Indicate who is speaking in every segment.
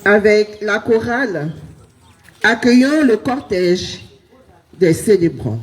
Speaker 1: Avec la chorale, accueillons le cortège des célébrants.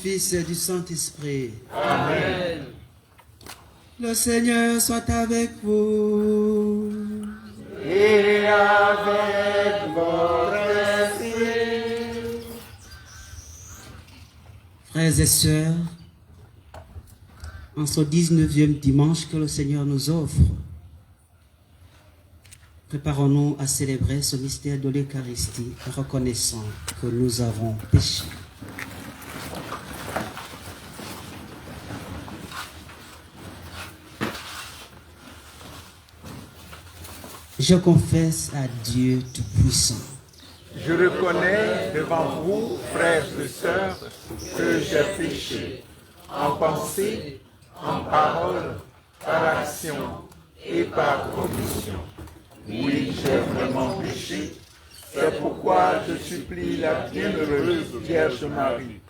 Speaker 2: Fils et du Saint-Esprit.
Speaker 3: Amen.
Speaker 2: Le Seigneur soit avec vous.
Speaker 3: Et avec votre esprit.
Speaker 2: Frères et sœurs, en ce 19e dimanche que le Seigneur nous offre, préparons-nous à célébrer ce mystère de l'Eucharistie, reconnaissant que nous avons péché. Je confesse à Dieu Tout-Puissant.
Speaker 3: Je reconnais devant vous, frères et sœurs, que j'ai péché, en pensée, en parole, par action et par commission. Oui, j'ai vraiment péché. C'est pourquoi je supplie la bienheureuse Vierge Marie,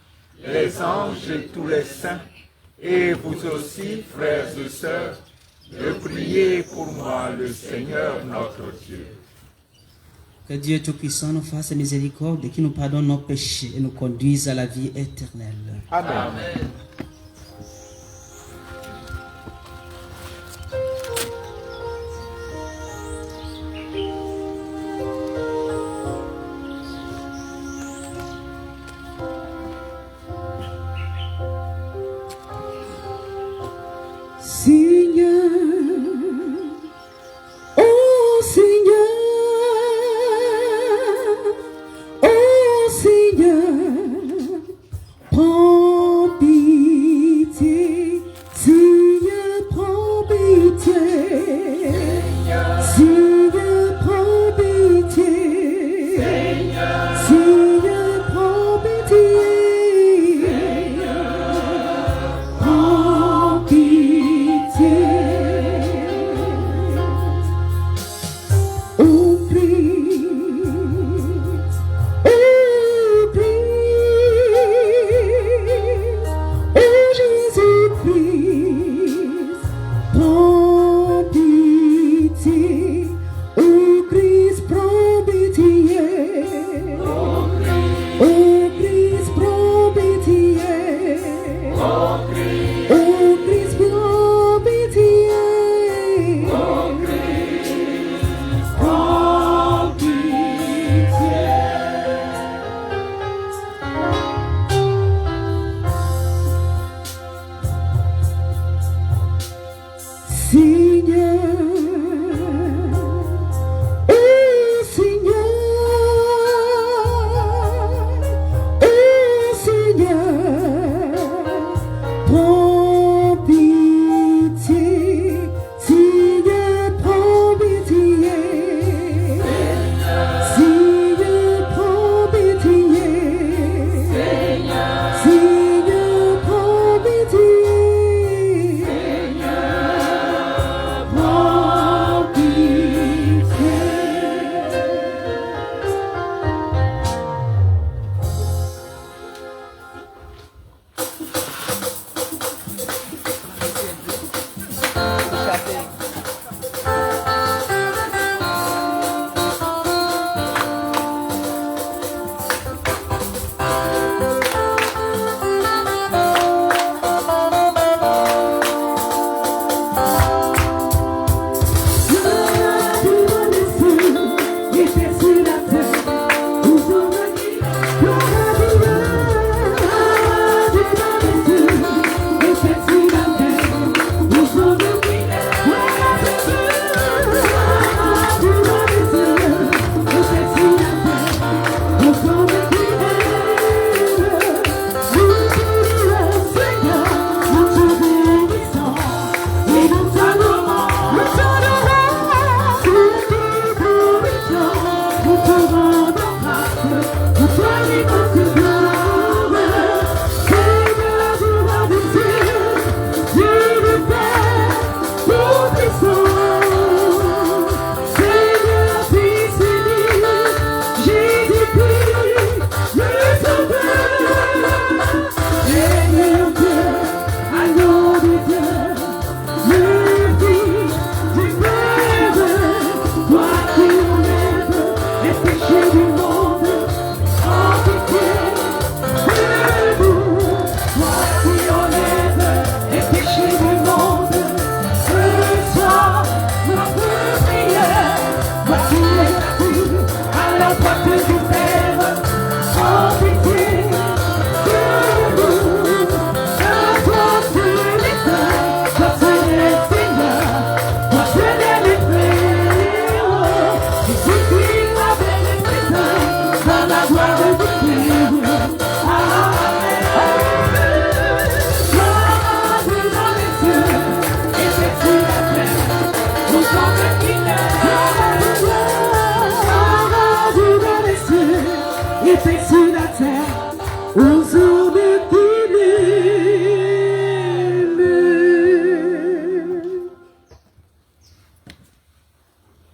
Speaker 3: les anges et tous les saints, et vous aussi, frères et sœurs, de prier pour moi le Seigneur notre Dieu.
Speaker 2: Que Dieu Tout-Puissant nous fasse miséricorde et qu'il nous pardonne nos péchés et nous conduise à la vie éternelle.
Speaker 3: Amen. Amen.
Speaker 1: Seigneur, oh Seigneur, oh Seigneur, prends pitié, Seigneur, prends pitié, Seigneur, prends pitié, Seigneur, prends pitié.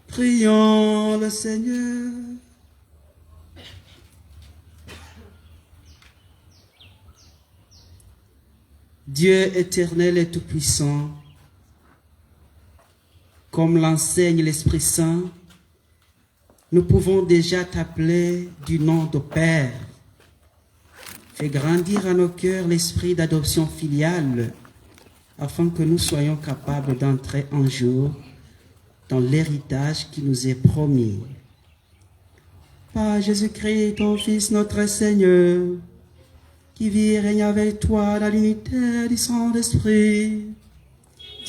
Speaker 2: Prions le Seigneur. Dieu éternel et tout-puissant, comme l'enseigne l'Esprit Saint, nous pouvons déjà t'appeler du nom de Père. Fais grandir à nos cœurs l'esprit d'adoption filiale, afin que nous soyons capables d'entrer un jour dans l'héritage qui nous est promis. Par Jésus-Christ, ton Fils, notre Seigneur, qui vit et règne avec toi dans l'unité du Saint-Esprit,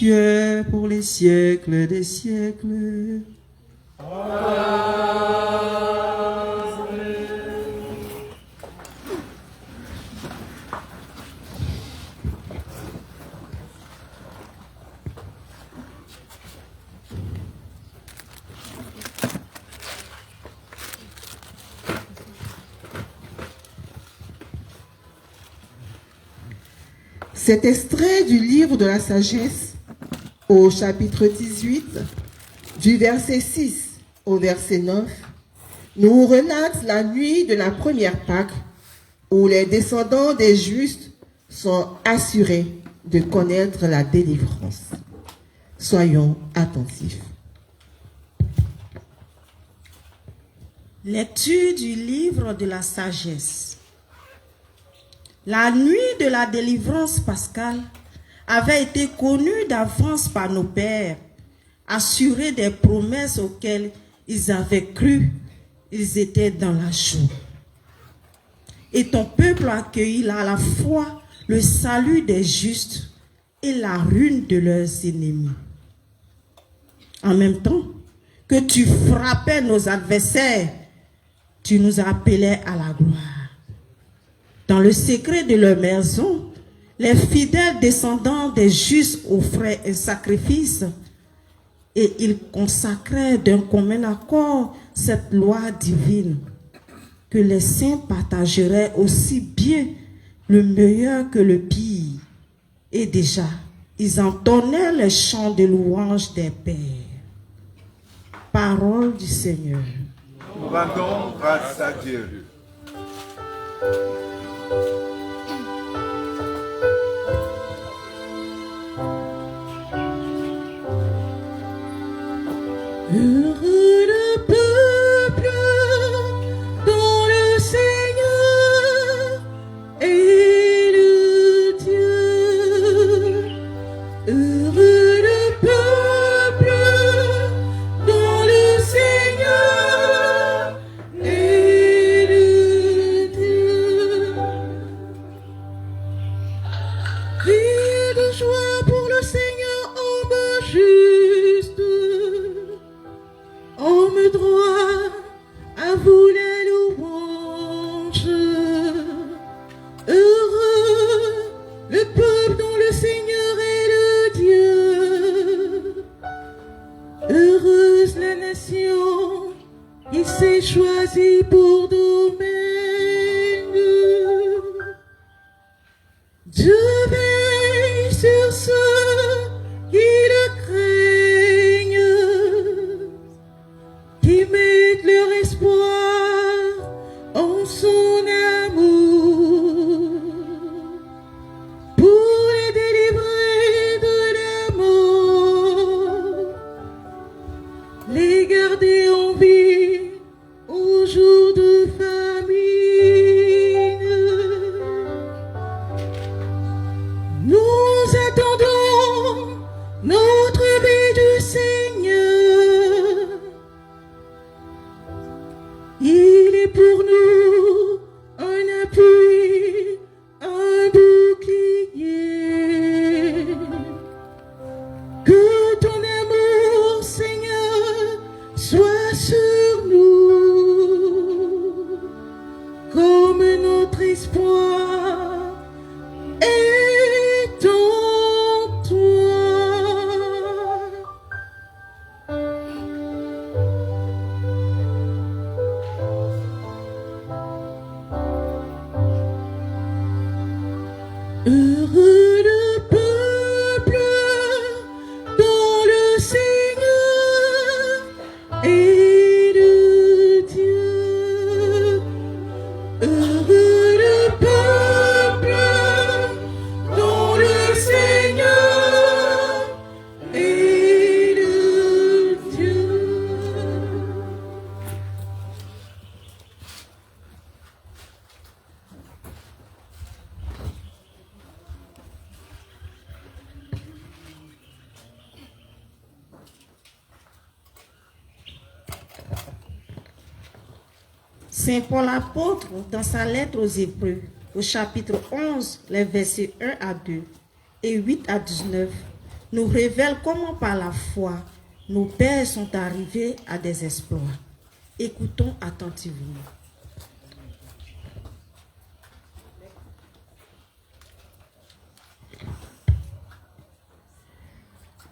Speaker 2: Dieu pour les siècles des siècles.
Speaker 1: Cet extrait du livre de la sagesse au chapitre 18, du verset 6 au verset 9, nous relate la nuit de la première Pâque où les descendants des justes sont assurés de connaître la délivrance. Soyons attentifs.
Speaker 4: Lecture du livre de la sagesse. La nuit de la délivrance pascale avait été connue d'avance par nos pères, assurés des promesses auxquelles ils avaient cru. Ils étaient dans la joie. Et ton peuple accueillit à la fois le salut des justes et la ruine de leurs ennemis. En même temps que tu frappais nos adversaires, tu nous appelais à la gloire. Dans le secret de leur maison, les fidèles descendants des justes offraient un sacrifice et ils consacraient d'un commun accord cette loi divine, que les saints partageraient aussi bien le meilleur que le pire. Et déjà, ils entonnaient les chants de louange des pères. Parole du Seigneur.
Speaker 3: Nous rendons grâce à Dieu.
Speaker 1: Heureux le peuple dont le Seigneur est le Dieu. Heureux le peuple dont le Seigneur est le Dieu. Criez de joie pour le Seigneur, homme juste. Homme droit, à vous les louanges. Heureux le peuple dont le Seigneur est le Dieu. Heureuse la nation, il s'est choisi pour domaine. Dieu veille sur ceux qui le craignent, qui mettent leur espoir en son amour, pour les délivrer de la mort, les garder en vie au jour de famine. Nous attendons notre vie du Seigneur. Il est pour nous un appui, un bouclier. Que ton amour, Seigneur, soit sur nous, comme notre espoir est en toi. Heureux le peuple dont le Seigneur est le Dieu. Heureux le peuple dont le Seigneur est le Dieu.
Speaker 4: Saint Paul apôtre, dans sa lettre aux Hébreux, au chapitre 11, les versets 1 à 2 et 8 à 19, nous révèle comment par la foi, nos pères sont arrivés à des exploits. Écoutons attentivement.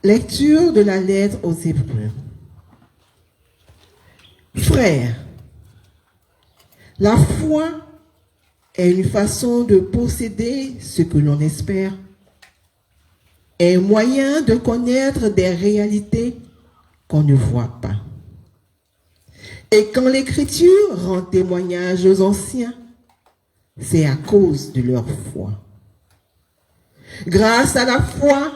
Speaker 1: Lecture de la lettre aux Hébreux. Frères, la foi est une façon de posséder ce que l'on espère, est un moyen de connaître des réalités qu'on ne voit pas. Et quand l'Écriture rend témoignage aux anciens, c'est à cause de leur foi. Grâce à la foi,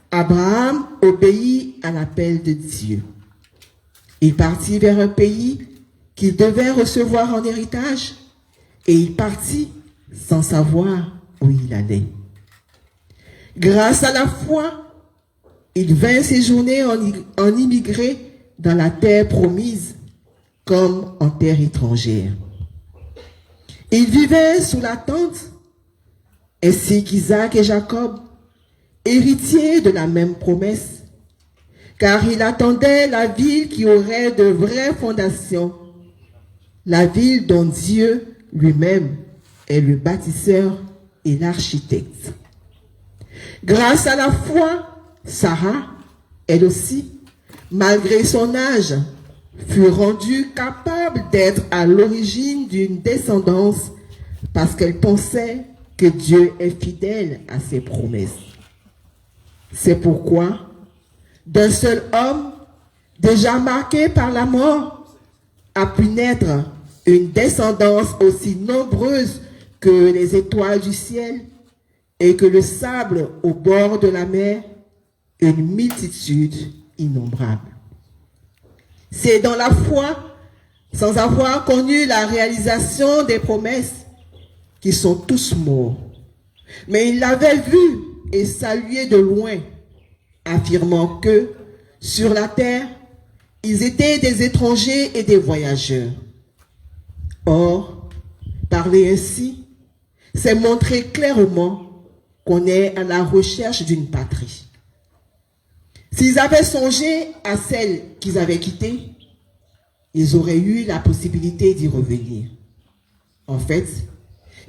Speaker 1: Abraham obéit à l'appel de Dieu. Il partit vers un pays qu'il devait recevoir en héritage et il partit sans savoir où il allait. Grâce à la foi, il vint séjourner en immigré dans la terre promise comme en terre étrangère. Il vivait sous la tente, ainsi qu'Isaac et Jacob, héritiers de la même promesse, car il attendait la ville qui aurait de vraies fondations, la ville dont Dieu lui-même est le bâtisseur et l'architecte. Grâce à la foi, Sarah, elle aussi, malgré son âge, fut rendue capable d'être à l'origine d'une descendance parce qu'elle pensait que Dieu est fidèle à ses promesses. C'est pourquoi, d'un seul homme, déjà marqué par la mort, a pu naître une descendance aussi nombreuse que les étoiles du ciel et que le sable au bord de la mer, une multitude innombrable. C'est dans la foi, sans avoir connu la réalisation des promesses, qu'ils sont tous morts. Mais ils l'avaient vu et salué de loin, affirmant que, sur la terre, ils étaient des étrangers et des voyageurs. Or, parler ainsi, c'est montrer clairement qu'on est à la recherche d'une patrie. S'ils avaient songé à celle qu'ils avaient quittée, ils auraient eu la possibilité d'y revenir. En fait,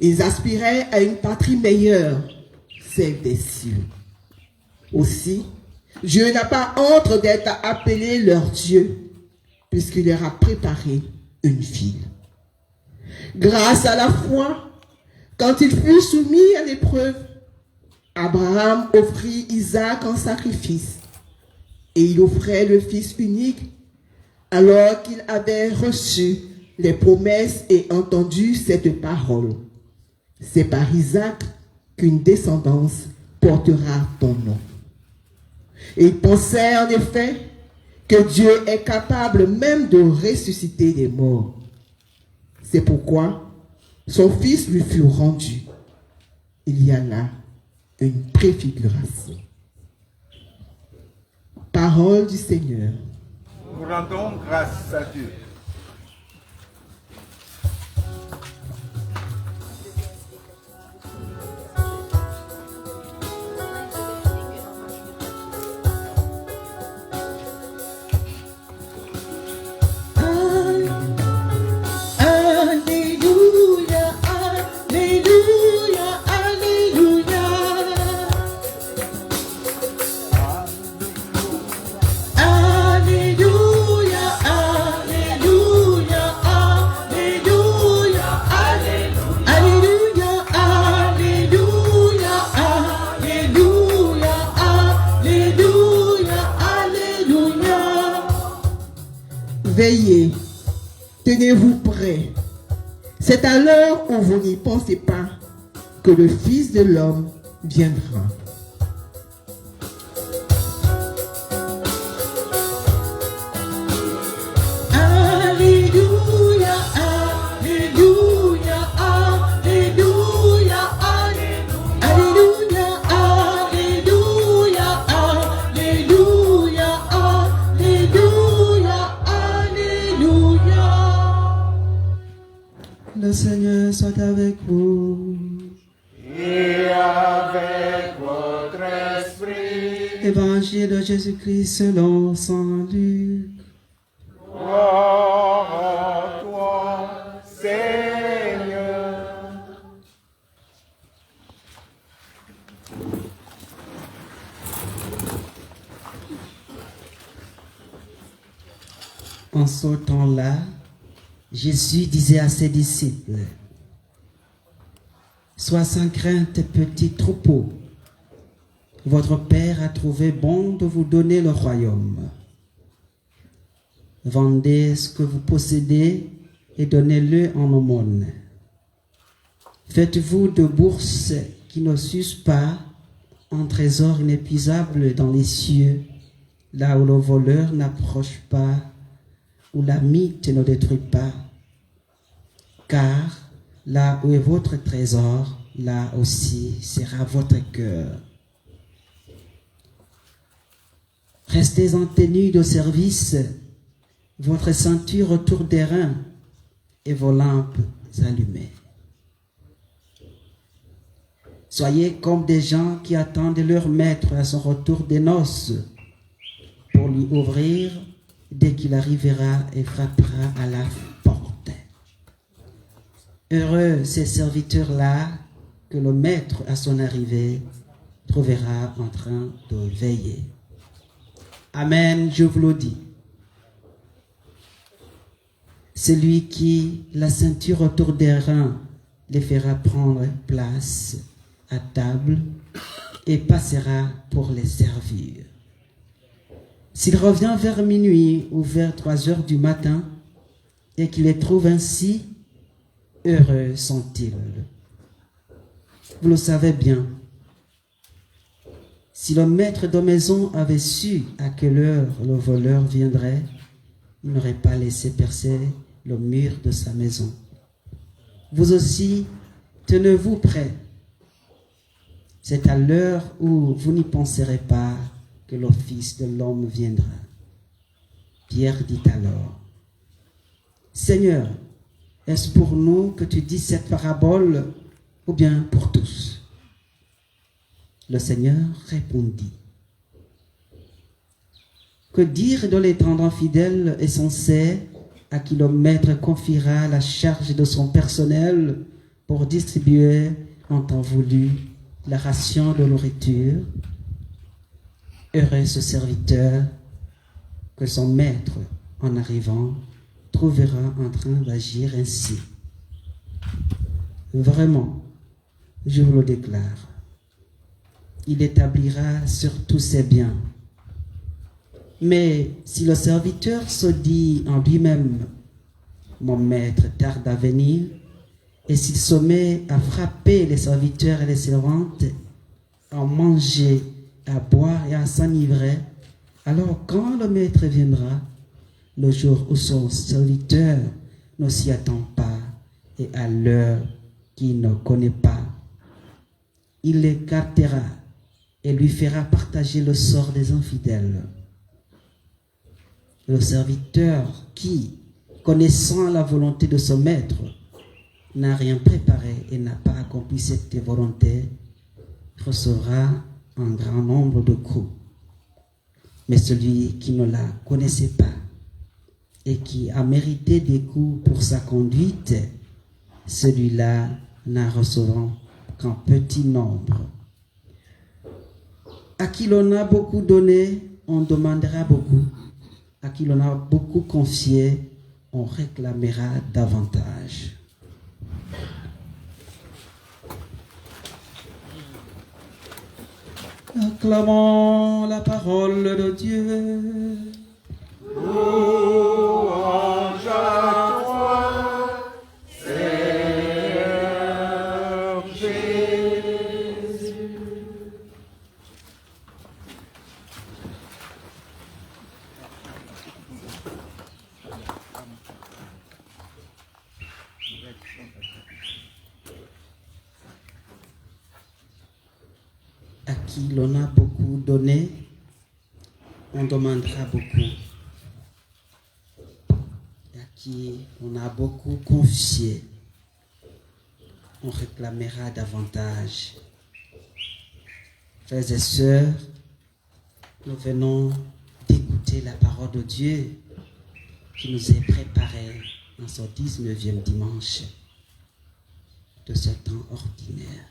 Speaker 1: ils aspiraient à une patrie meilleure, celle des cieux. Aussi, Dieu n'a pas honte d'être appelé leur Dieu, puisqu'il leur a préparé une ville. Grâce à la foi, quand il fut soumis à l'épreuve, Abraham offrit Isaac en sacrifice, et il offrait le fils unique, alors qu'il avait reçu les promesses et entendu cette parole. C'est par Isaac qu'une descendance portera ton nom. Et il pensait en effet que Dieu est capable même de ressusciter les morts. C'est pourquoi son fils lui fut rendu. Il y a là une préfiguration. Parole du Seigneur.
Speaker 3: Nous rendons grâce à Dieu.
Speaker 1: Veillez, tenez-vous prêts. C'est à l'heure où vous n'y pensez pas que le Fils de l'homme viendra.
Speaker 5: Alléluia, Alléluia, Alléluia, Alléluia, Alléluia, Alléluia, Alléluia, Alléluia.
Speaker 2: Le Seigneur soit avec vous.
Speaker 3: Et avec votre esprit.
Speaker 2: Évangile de Jésus-Christ selon saint Luc.
Speaker 3: Gloire à toi, Seigneur.
Speaker 2: En ce temps-là, Jésus disait à ses disciples, « Sois sans crainte, petit troupeau. Votre Père a trouvé bon de vous donner le royaume. Vendez ce que vous possédez et donnez-le en aumône. Faites-vous de bourses qui ne s'usent pas, un trésor inépuisable dans les cieux, là où le voleur n'approche pas, où la mythe ne détruit pas. Car là où est votre trésor, là aussi sera votre cœur. Restez en tenue de service, votre ceinture autour des reins et vos lampes allumées. Soyez comme des gens qui attendent leur maître à son retour des noces pour lui ouvrir dès qu'il arrivera et frappera à la porte. Heureux ces serviteurs-là que le maître à son arrivée trouvera en train de veiller. Amen, je vous le dis. Celui qui, la ceinture autour des reins, les fera prendre place à table et passera pour les servir. S'il revient vers minuit ou vers 3 heures du matin et qu'il les trouve ainsi, heureux sont-ils. Vous le savez bien. Si le maître de maison avait su à quelle heure le voleur viendrait, il n'aurait pas laissé percer le mur de sa maison. Vous aussi, tenez-vous prêts. C'est à l'heure où vous n'y penserez pas que le Fils de l'homme viendra. Pierre dit alors, « Seigneur, est-ce pour nous que tu dis cette parabole ou bien pour tous ?» Le Seigneur répondit, « Que dire de l'étendard fidèle et sincère à qui le maître confiera la charge de son personnel pour distribuer en temps voulu la ration de nourriture? Heureux ce serviteur que son maître, en arrivant, trouvera en train d'agir ainsi. Vraiment, je vous le déclare, il établira sur tous ses biens. Mais si le serviteur se dit en lui-même, mon maître tarde à venir, et s'il se met à frapper les serviteurs et les servantes, à manger, à boire et à s'enivrer, alors quand le maître viendra, le jour où son serviteur ne s'y attend pas et à l'heure qu'il ne connaît pas, il l'écartera et lui fera partager le sort des infidèles. Le serviteur qui, connaissant la volonté de son maître, n'a rien préparé et n'a pas accompli cette volonté, recevra un grand nombre de coups. Mais celui qui ne la connaissait pas et qui a mérité des coups pour sa conduite, celui-là n'en recevra qu'un petit nombre. À qui l'on a beaucoup donné, on demandera beaucoup. À qui l'on a beaucoup confié, on réclamera davantage. Acclamons la parole de Dieu.
Speaker 3: Louange à toi, Seigneur Jésus.
Speaker 2: À qui l'on a beaucoup donné, on demandera beaucoup. À qui on a beaucoup confié, on réclamera davantage. Frères et sœurs, Nous venons d'écouter la parole de Dieu qui nous est préparée dans ce 19e dimanche de ce temps ordinaire.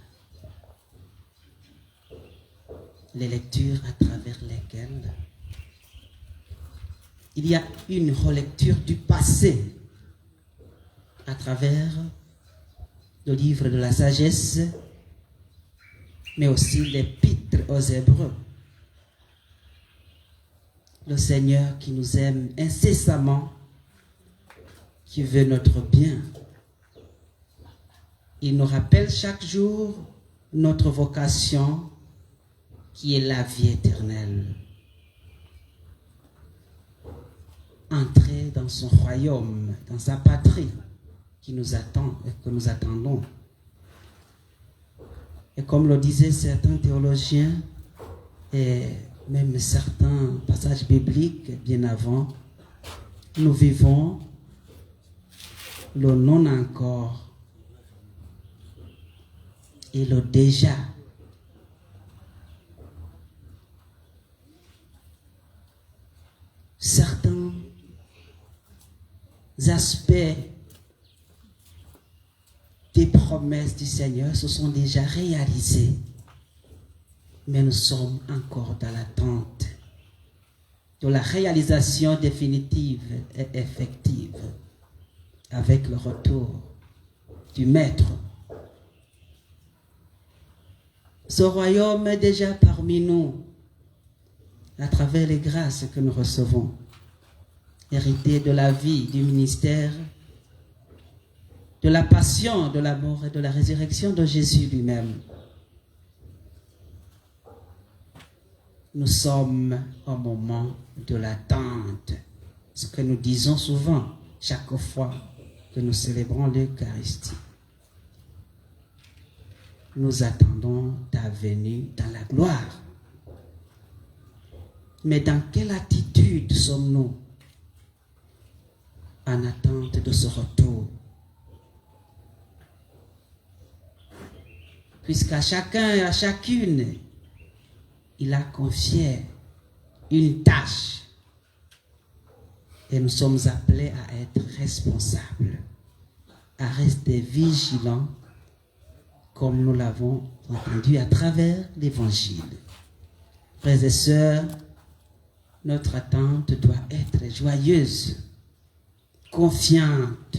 Speaker 2: Les lectures à travers lesquelles il y a une relecture du passé à travers le livre de la sagesse, mais aussi l'épître aux Hébreux. Le Seigneur qui nous aime incessamment, qui veut notre bien. Il nous rappelle chaque jour notre vocation qui est la vie éternelle. Entrer dans son royaume, dans sa patrie qui nous attend et que nous attendons. Et comme le disaient certains théologiens et même certains passages bibliques bien avant, nous vivons le non encore et le déjà. Certains aspects des promesses du Seigneur se sont déjà réalisés, mais nous sommes encore dans l'attente de la réalisation définitive et effective avec le retour du Maître. Ce royaume est déjà parmi nous à travers les grâces que nous recevons, héritées de la vie, du ministère, de la passion, de la mort et de la résurrection de Jésus lui-même. Nous sommes au moment de l'attente, ce que nous disons souvent chaque fois que nous célébrons l'Eucharistie. Nous attendons ta venue dans la gloire. Mais dans quelle attitude sommes-nous en attente de ce retour? Puisqu'à chacun et à chacune, il a confié une tâche. Et nous sommes appelés à être responsables, à rester vigilants, comme nous l'avons entendu à travers l'Évangile. Frères et sœurs, notre attente doit être joyeuse, confiante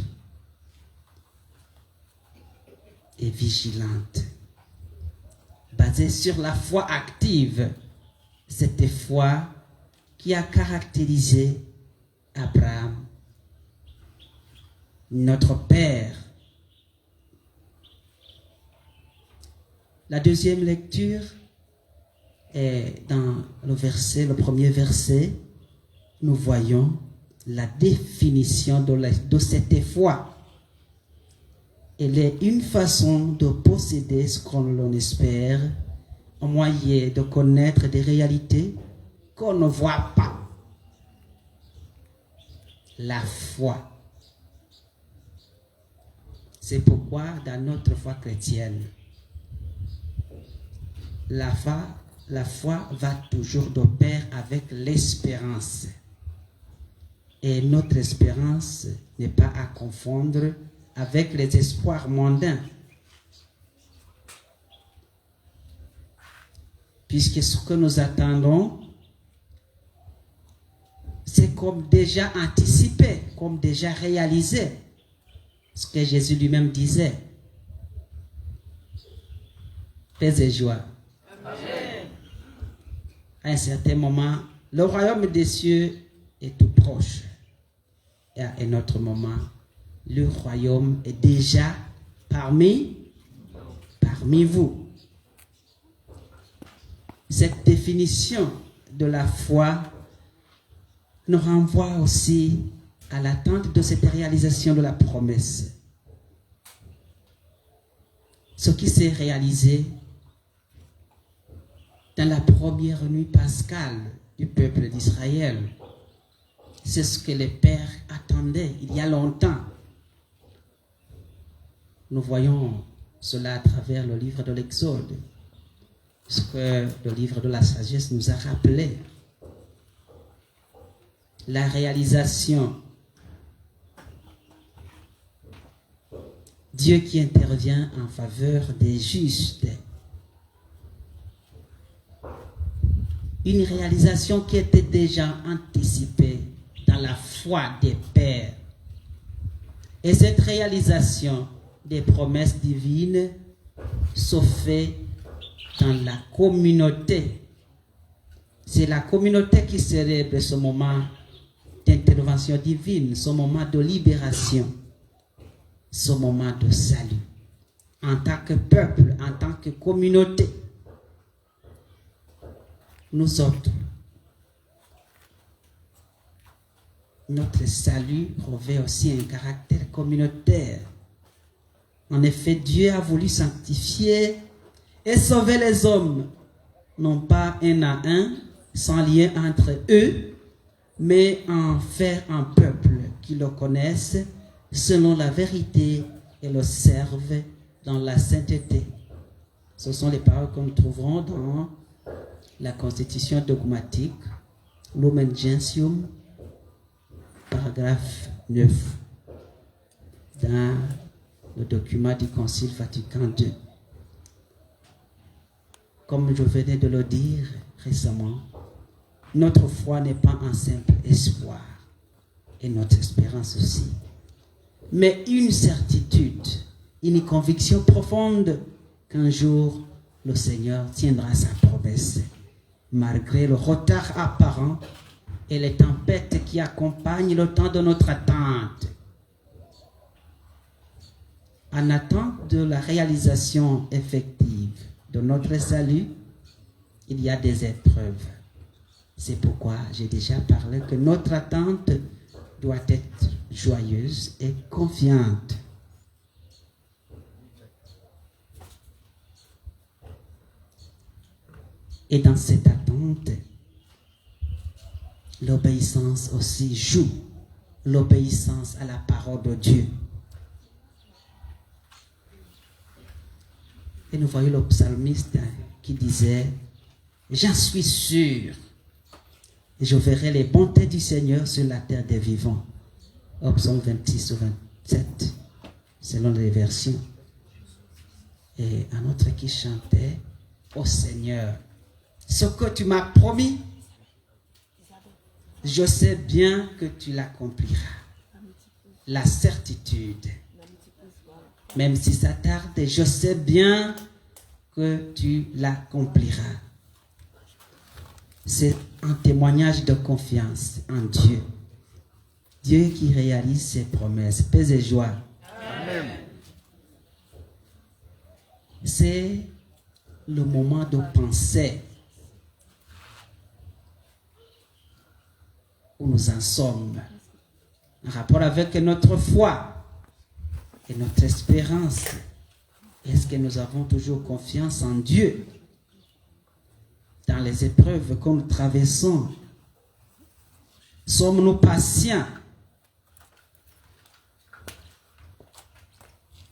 Speaker 2: et vigilante, basée sur la foi active, cette foi qui a caractérisé Abraham, notre Père. La deuxième lecture est dans le premier verset. Nous voyons la définition de cette foi. Elle est une façon de posséder ce qu'on l'on espère, un moyen de connaître des réalités qu'on ne voit pas. La foi. C'est pourquoi dans notre foi chrétienne, la foi va toujours de pair avec l'espérance. Et notre espérance n'est pas à confondre avec les espoirs mondains. Puisque ce que nous attendons, c'est comme déjà anticipé, comme déjà réalisé. Ce que Jésus lui-même disait. Paix et joie. Amen. À un certain moment, le royaume des cieux est tout proche. Et à un autre moment, le royaume est déjà parmi vous. Cette définition de la foi nous renvoie aussi à l'attente de cette réalisation de la promesse. Ce qui s'est réalisé dans la première nuit pascale du peuple d'Israël, c'est ce que les pères attendaient il y a longtemps. Nous voyons cela à travers le livre de l'Exode, ce que le livre de la sagesse nous a rappelé la réalisation. Dieu qui intervient en faveur des justes. Une réalisation qui était déjà anticipée dans la foi des pères. Et cette réalisation des promesses divines se fait dans la communauté. C'est la communauté qui célèbre ce moment d'intervention divine, ce moment de libération, ce moment de salut. En tant que peuple, en tant que communauté, nous autres, notre salut revêt aussi un caractère communautaire. En effet, Dieu a voulu sanctifier et sauver les hommes, non pas un à un, sans lien entre eux, mais en faire un peuple qui le connaisse selon la vérité et le serve dans la sainteté. Ce sont les paroles que nous trouverons dans la Constitution dogmatique, Lumen Gentium, paragraphe 9, dans le document du Concile Vatican II. Comme je venais de le dire récemment, notre foi n'est pas un simple espoir, et notre espérance aussi, mais une certitude, une conviction profonde qu'un jour le Seigneur tiendra sa promesse, malgré le retard apparent et les tempêtes qui accompagnent le temps de notre attente. En attente de la réalisation effective de notre salut, il y a des épreuves. C'est pourquoi j'ai déjà parlé que notre attente doit être joyeuse et confiante. Et dans cette attente, l'obéissance aussi joue, l'obéissance à la parole de Dieu. Et nous voyons le psalmiste qui disait, j'en suis sûr, je verrai les bontés du Seigneur sur la terre des vivants. Au psaume 26 ou 27, selon les versions. Et un autre qui chantait, ô Seigneur, ce que tu m'as promis, je sais bien que tu l'accompliras. La certitude. Même si ça tarde, je sais bien que tu l'accompliras. C'est un témoignage de confiance en Dieu. Dieu qui réalise ses promesses. Paix et joie.
Speaker 3: Amen.
Speaker 2: C'est le moment de penser où nous en sommes en rapport avec notre foi et notre espérance. Est-ce que nous avons toujours confiance en Dieu dans les épreuves que nous traversons? Sommes-nous patients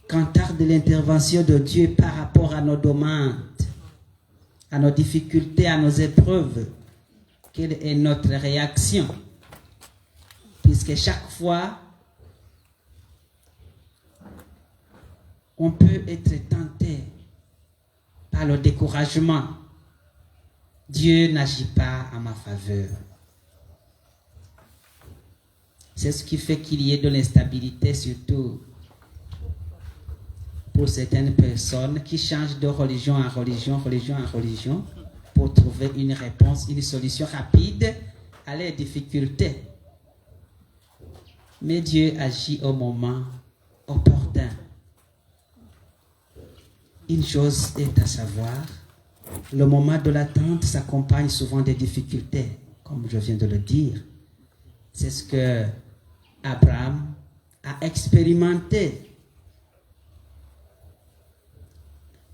Speaker 2: quand tarde l'intervention de Dieu par rapport à nos demandes, à nos difficultés, à nos épreuves? Quelle est notre réaction? Puisque chaque fois, on peut être tenté par le découragement. Dieu n'agit pas en ma faveur. C'est ce qui fait qu'il y ait de l'instabilité, surtout pour certaines personnes qui changent de religion en religion, pour trouver une réponse, une solution rapide à leurs difficultés. Mais Dieu agit au moment opportun. Une chose est à savoir, le moment de l'attente s'accompagne souvent des difficultés, comme je viens de le dire. C'est ce que Abraham a expérimenté.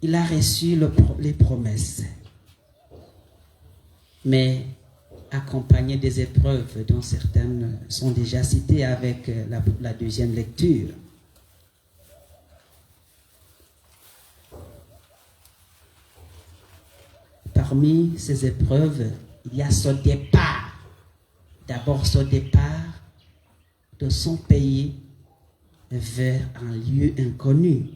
Speaker 2: Il a reçu les promesses, mais accompagné des épreuves dont certaines sont déjà citées avec la deuxième lecture. Parmi ces épreuves, il y a ce départ d'abord son départ de son pays vers un lieu inconnu,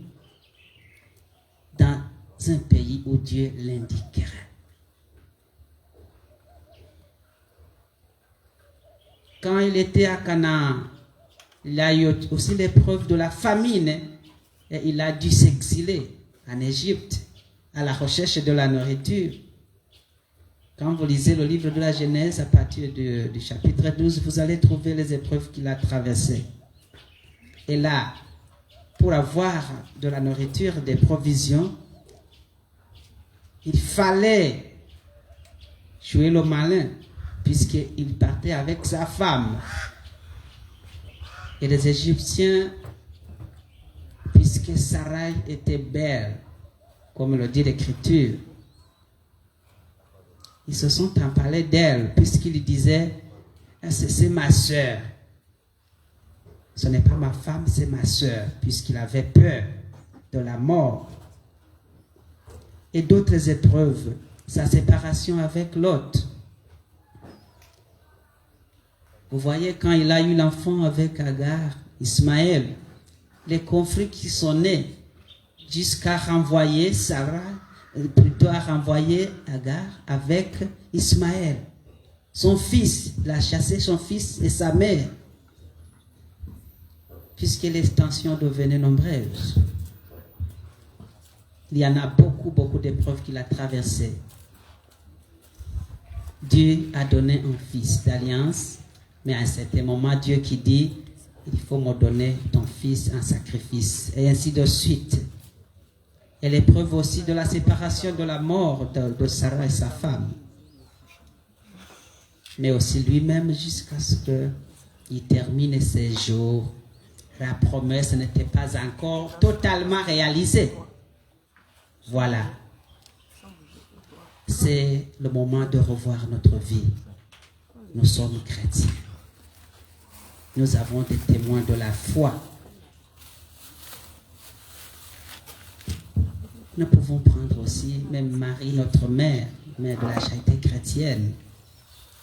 Speaker 2: dans un pays où Dieu l'indiquerait. Quand il était à Canaan, il a eu aussi l'épreuve de la famine et il a dû s'exiler en Égypte à la recherche de la nourriture. Quand vous lisez le livre de la Genèse à partir du chapitre 12, vous allez trouver les épreuves qu'il a traversées. Et là, pour avoir de la nourriture, des provisions, il fallait jouer le malin, puisqu'il partait avec sa femme. Et les Égyptiens, puisque Sarai était belle, comme le dit l'Écriture, ils se sont empalés d'elle, puisqu'ils disaient, c'est ma sœur. Ce n'est pas ma femme, c'est ma sœur, puisqu'il avait peur de la mort. Et d'autres épreuves, sa séparation avec Lot. Vous voyez, quand il a eu l'enfant avec Agar, Ismaël, les conflits qui sont nés jusqu'à renvoyer Sarah, plutôt à renvoyer Agar avec Ismaël. Son fils, il a chassé son fils et sa mère, puisque les tensions devenaient nombreuses. Il y en a beaucoup d'épreuves qu'il a traversées. Dieu a donné un fils d'alliance, mais à un certain moment, Dieu qui dit, il faut me donner ton fils en sacrifice, et ainsi de suite. Et l'épreuve aussi de la séparation, de la mort de Sarah et sa femme. Mais aussi lui-même jusqu'à ce qu'il termine ses jours. La promesse n'était pas encore totalement réalisée. Voilà. C'est le moment de revoir notre vie. Nous sommes chrétiens. Nous avons des témoins de la foi. Nous pouvons prendre aussi même Marie, notre mère de la charité chrétienne,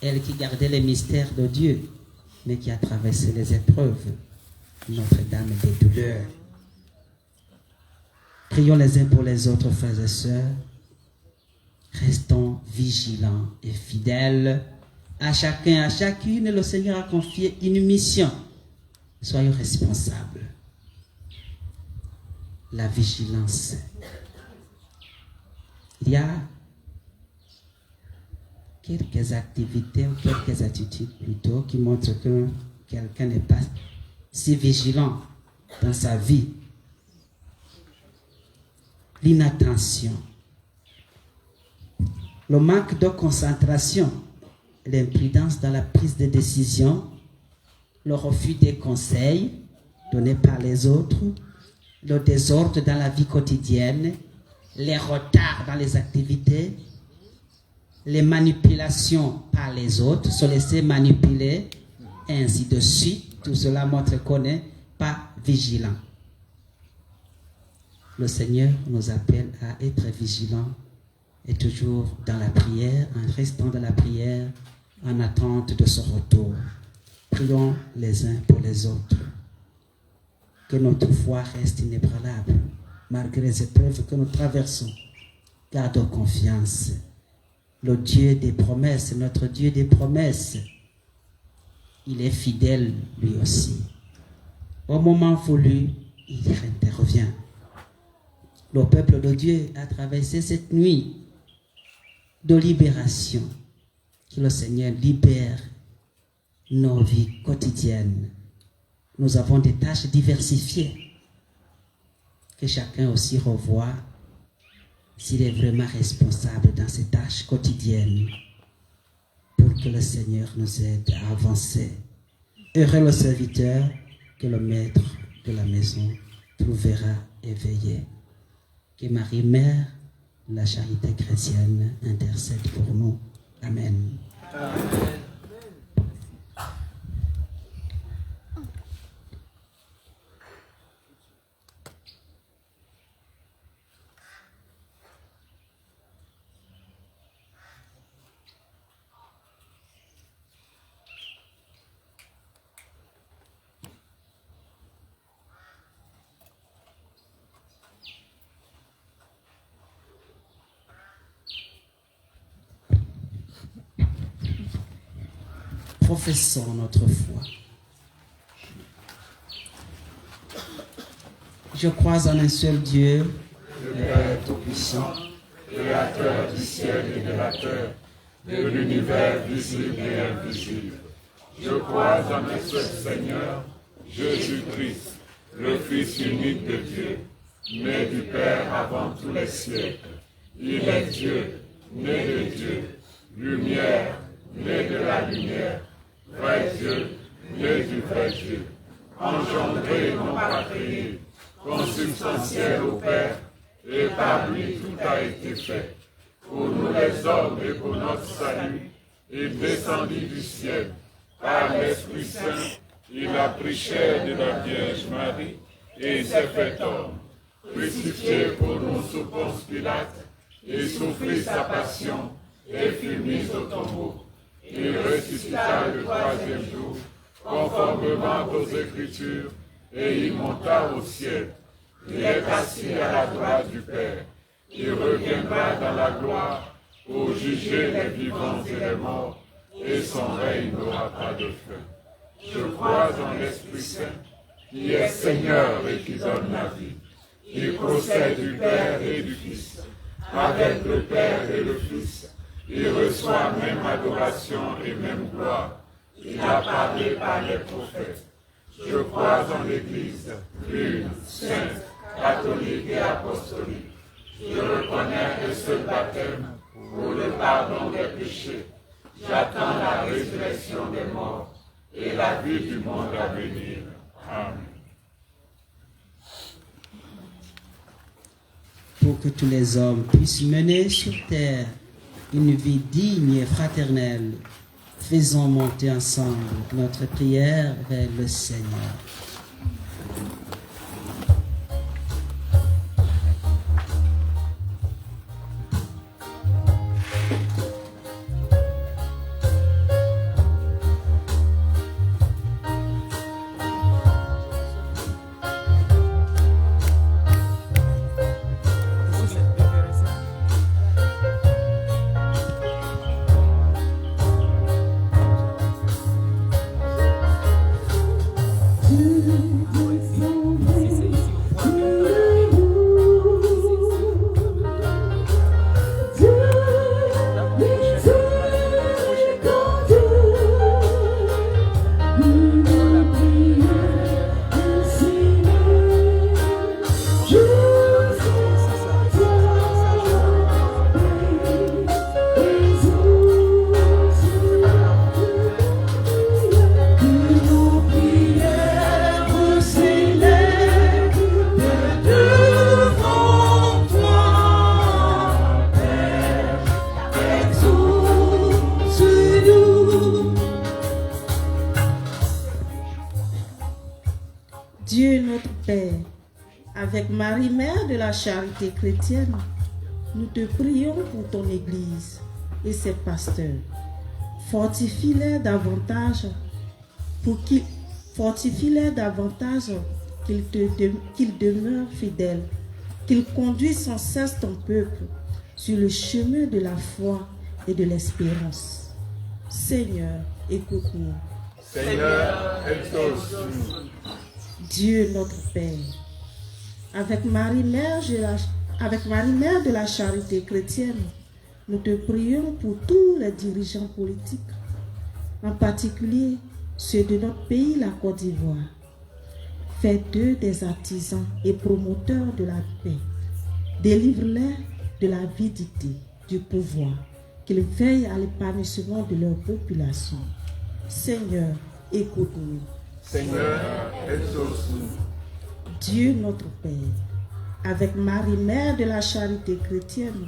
Speaker 2: elle qui gardait les mystères de Dieu, mais qui a traversé les épreuves, Notre-Dame des douleurs. Prions les uns pour les autres, frères et sœurs. Restons vigilants et fidèles à chacun, à chacune. Le Seigneur a confié une mission. Soyons responsables. La vigilance. Il y a quelques activités ou quelques attitudes plutôt qui montrent que quelqu'un n'est pas si vigilant dans sa vie. L'inattention, le manque de concentration, l'imprudence dans la prise de décision, le refus des conseils donnés par les autres, le désordre dans la vie quotidienne, les retards dans les activités, les manipulations par les autres, se laisser manipuler, et ainsi de suite. Tout cela montre qu'on n'est pas vigilant. Le Seigneur nous appelle à être vigilants et toujours dans la prière, en restant dans la prière, en attente de son retour. Prions les uns pour les autres. Que notre foi reste inébranlable, malgré les épreuves que nous traversons. Gardons confiance. Le Dieu des promesses, notre Dieu des promesses, il est fidèle lui aussi. Au moment voulu, il intervient. Le peuple de Dieu a traversé cette nuit de libération. Que le Seigneur libère nos vies quotidiennes. Nous avons des tâches diversifiées. Que chacun aussi revoie s'il est vraiment responsable dans ces tâches quotidiennes pour que le Seigneur nous aide à avancer. Heureux le serviteur que le maître de la maison trouvera éveillé. Que Marie, Mère de la charité chrétienne, intercède pour nous. Amen.
Speaker 3: Amen.
Speaker 2: professons notre foi. Je crois en un seul Dieu, le Père Tout-Puissant,
Speaker 3: Créateur du ciel et de la terre, de l'univers visible et invisible. Je crois en un seul Seigneur, Jésus-Christ, le Fils unique de Dieu, né du Père avant tous les siècles. Il est Dieu, né de Dieu, lumière, né de la lumière, vrai Dieu, né du vrai Dieu, engendré, non pas créé, consubstantiel au Père, et par lui tout a été fait. Pour nous les hommes et pour notre salut, il descendit du ciel. Par l'Esprit Saint, il a pris chair de la Vierge Marie et s'est fait homme, crucifié pour nous sous Ponce Pilate, et souffrit sa passion, et fut mis au tombeau. Il ressuscita le troisième jour, conformément aux Écritures, et il monta au ciel. Il est assis à la droite du Père. Il reviendra dans la gloire pour juger les vivants et les morts, et son règne n'aura pas de fin. Je crois en l'Esprit Saint, qui est Seigneur et qui donne la vie, qui procède du Père et du Fils. Avec le Père et le Fils, il reçoit même adoration et même gloire. Il a parlé par les prophètes. Je crois en l'Église, une, sainte, catholique et apostolique. Je reconnais le seul baptême pour le pardon des péchés. J'attends la résurrection des morts et la vie du monde à venir. Amen.
Speaker 2: Pour que tous les hommes puissent mener sur terre une vie digne et fraternelle, faisons monter ensemble notre prière vers le Seigneur.
Speaker 4: Dieu notre Père, avec Marie, Mère de la charité chrétienne, nous te prions pour ton Église et ses pasteurs. Fortifie-les davantage qu'ils demeurent fidèles, qu'ils conduisent sans cesse ton peuple sur le chemin de la foi et de l'espérance. Seigneur, écoute-nous.
Speaker 3: Seigneur, exauce-nous.
Speaker 4: Dieu notre Père, avec Marie, Mère de la charité chrétienne, nous te prions pour tous les dirigeants politiques, en particulier ceux de notre pays, la Côte d'Ivoire. Fais d'eux des artisans et promoteurs de la paix. Délivre-les de l'avidité du pouvoir, qu'ils veillent à l'épanouissement de leur population. Seigneur, écoute-nous.
Speaker 3: Seigneur, exauce-nous.
Speaker 4: Dieu notre Père, avec Marie, Mère de la charité chrétienne,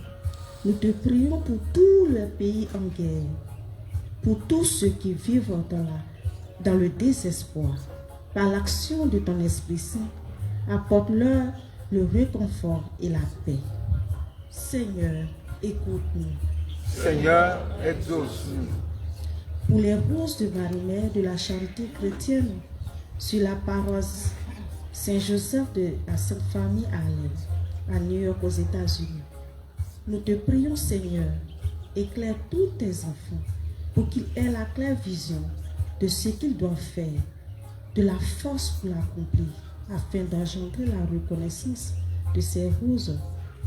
Speaker 4: nous te prions pour tous les pays en guerre, pour tous ceux qui vivent dans le désespoir. Par l'action de ton Esprit Saint, apporte-leur le réconfort et la paix. Seigneur, écoute-nous.
Speaker 3: Saint-Seigneur, exauce-nous.
Speaker 4: Pour les roses de Marie-Mère de la Charité chrétienne, sur la paroisse Saint-Joseph de la Sainte Famille à Harlem, à New York aux États-Unis, nous te prions, Seigneur, éclaire tous tes enfants pour qu'ils aient la claire vision de ce qu'ils doivent faire, de la force pour l'accomplir, afin d'engendrer la reconnaissance de ces roses,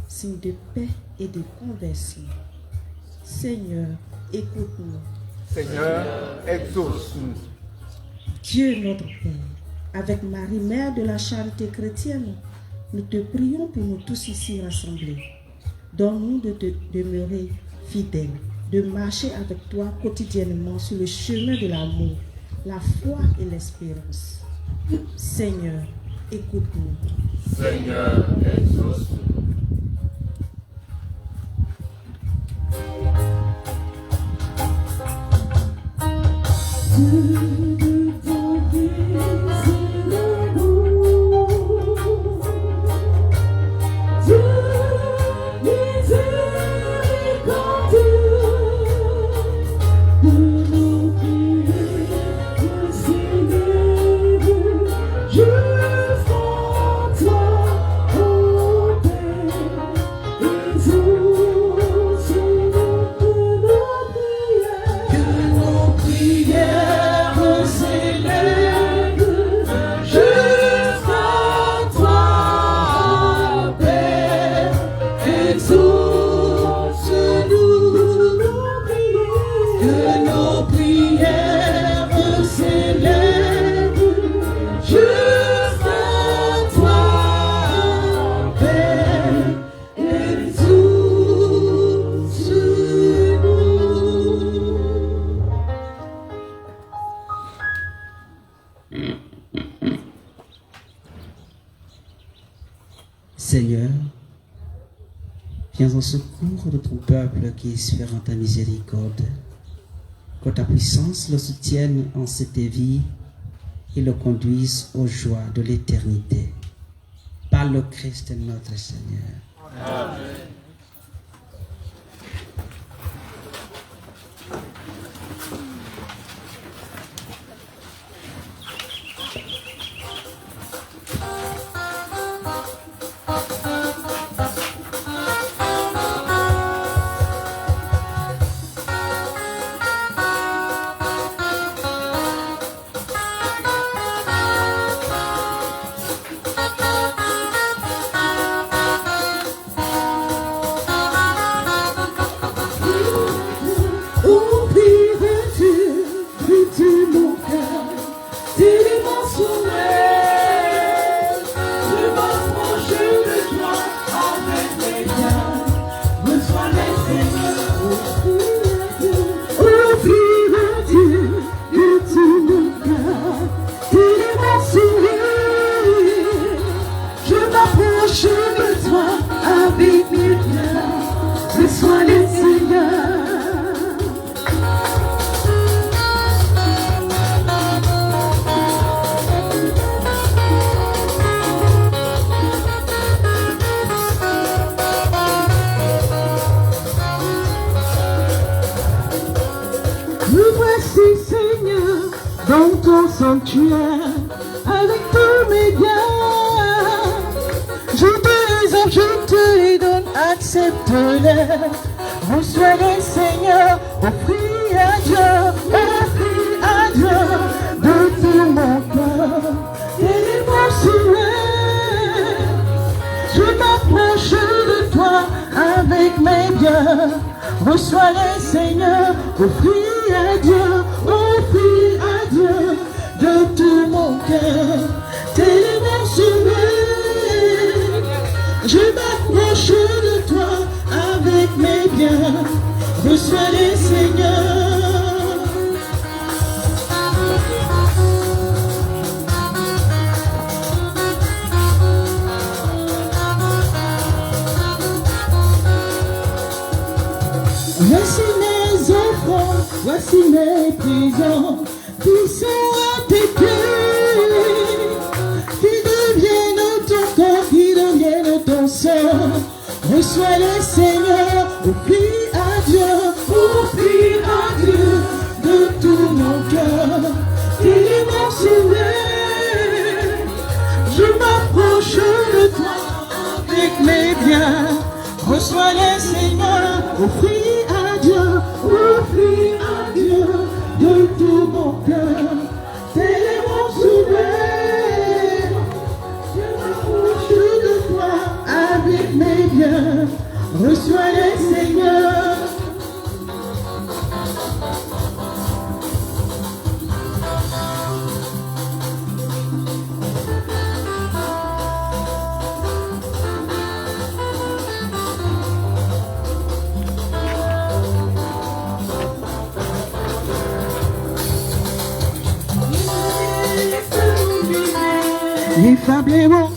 Speaker 4: signe de paix et de conversion. Seigneur, écoute-nous.
Speaker 3: Seigneur, exauce-nous.
Speaker 4: Dieu notre Père, avec Marie, Mère de la charité chrétienne, nous te prions pour nous tous ici rassemblés. Donne-nous de te demeurer fidèles, de marcher avec toi quotidiennement sur le chemin de l'amour, la foi et l'espérance. Seigneur, écoute-nous.
Speaker 3: Seigneur, exauce-nous.
Speaker 2: Seigneur, viens en secours de ton peuple qui espère en ta miséricorde. Que ta puissance le soutienne en cette vie et le conduise aux joies de l'éternité. Par le Christ notre Seigneur.
Speaker 3: Amen.
Speaker 5: Reçois-les, Seigneur, offris à Dieu de tout mon cœur. Tellement sauvé, je m'approche de toi avec mes biens. Reçois-les, Seigneur. Voici mes enfants, voici mes prisons, qui sont à tes pieds, qui deviennent ton corps, qui deviennent ton sang. Reçois-les, Seigneur, offris à Dieu de tout mon cœur. Tellement sauvé, je m'approche de toi avec mes biens. Reçois-les, Seigneur, offris à Dieu de tout mon cœur. Infablement.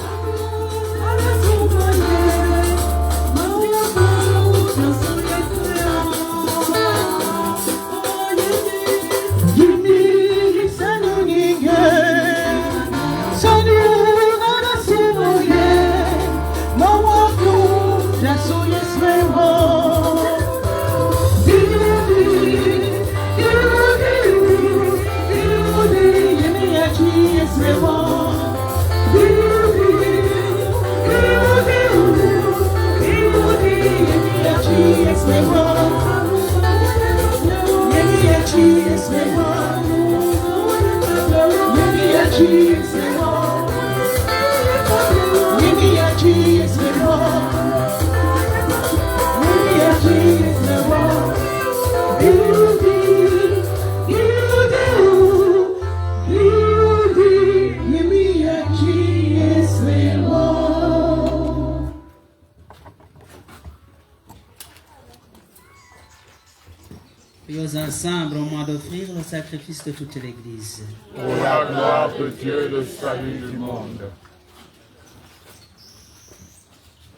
Speaker 2: Prions ensemble au moment d'offrir le sacrifice de toute l'Église.
Speaker 3: Pour la gloire de Dieu, le salut du monde.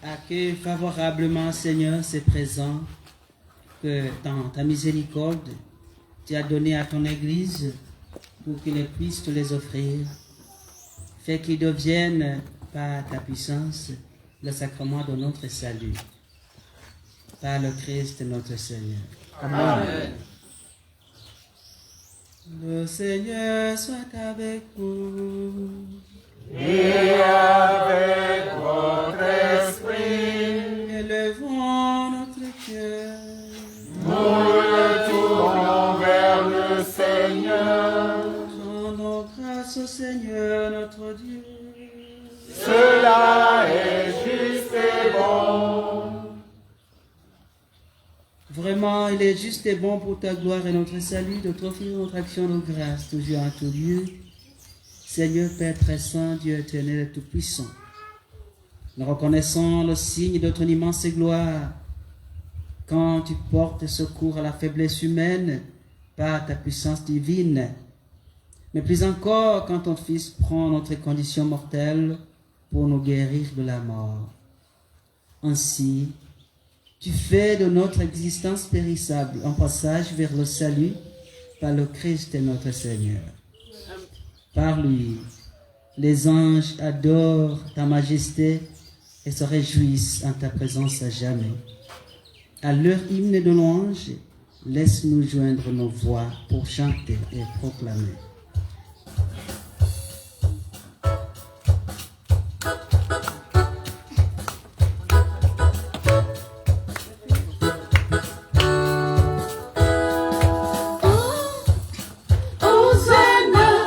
Speaker 2: Accueille favorablement, Seigneur, ces présents que dans ta miséricorde, tu as donné à ton Église pour qu'il puisse te les offrir. Fais qu'ils deviennent, par ta puissance, le sacrement de notre salut. Par le Christ notre Seigneur.
Speaker 3: Amen.
Speaker 2: Le Seigneur soit avec vous.
Speaker 3: Et avec votre esprit,
Speaker 2: Élevons notre cœur.
Speaker 3: nous le tournons vers le Seigneur.
Speaker 2: Rendons grâce au Seigneur notre Dieu.
Speaker 3: Cela est juste et bon.
Speaker 2: Vraiment, il est juste et bon pour ta gloire et notre salut de t'offrir notre action de grâce toujours en tout lieu. Seigneur Père très saint, Dieu éternel et tout-puissant, nous reconnaissons le signe de ton immense gloire quand tu portes secours à la faiblesse humaine par ta puissance divine, mais plus encore quand ton Fils prend notre condition mortelle pour nous guérir de la mort. Ainsi, tu fais de notre existence périssable un passage vers le salut par le Christ notre Seigneur. Par lui, les anges adorent ta majesté et se réjouissent en ta présence à jamais. À leur hymne de louange, laisse-nous joindre nos voix pour chanter et proclamer.
Speaker 5: Hosanna,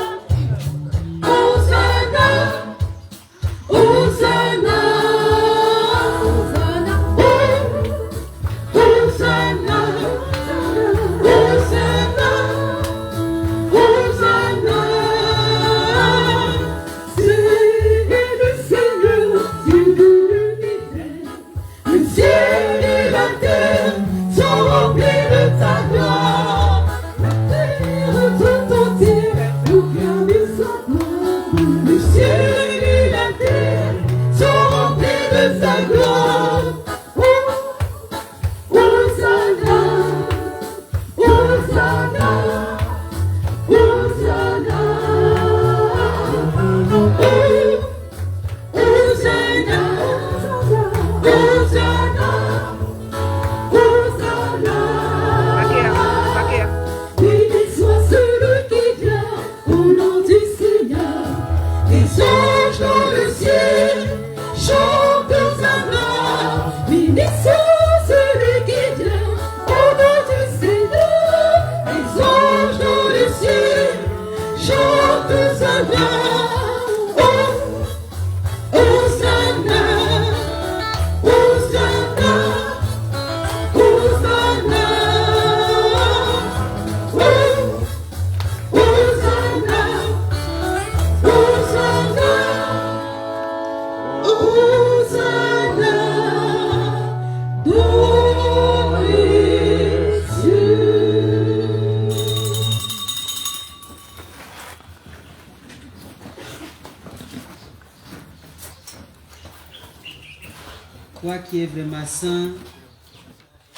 Speaker 2: Toi qui es vraiment saint,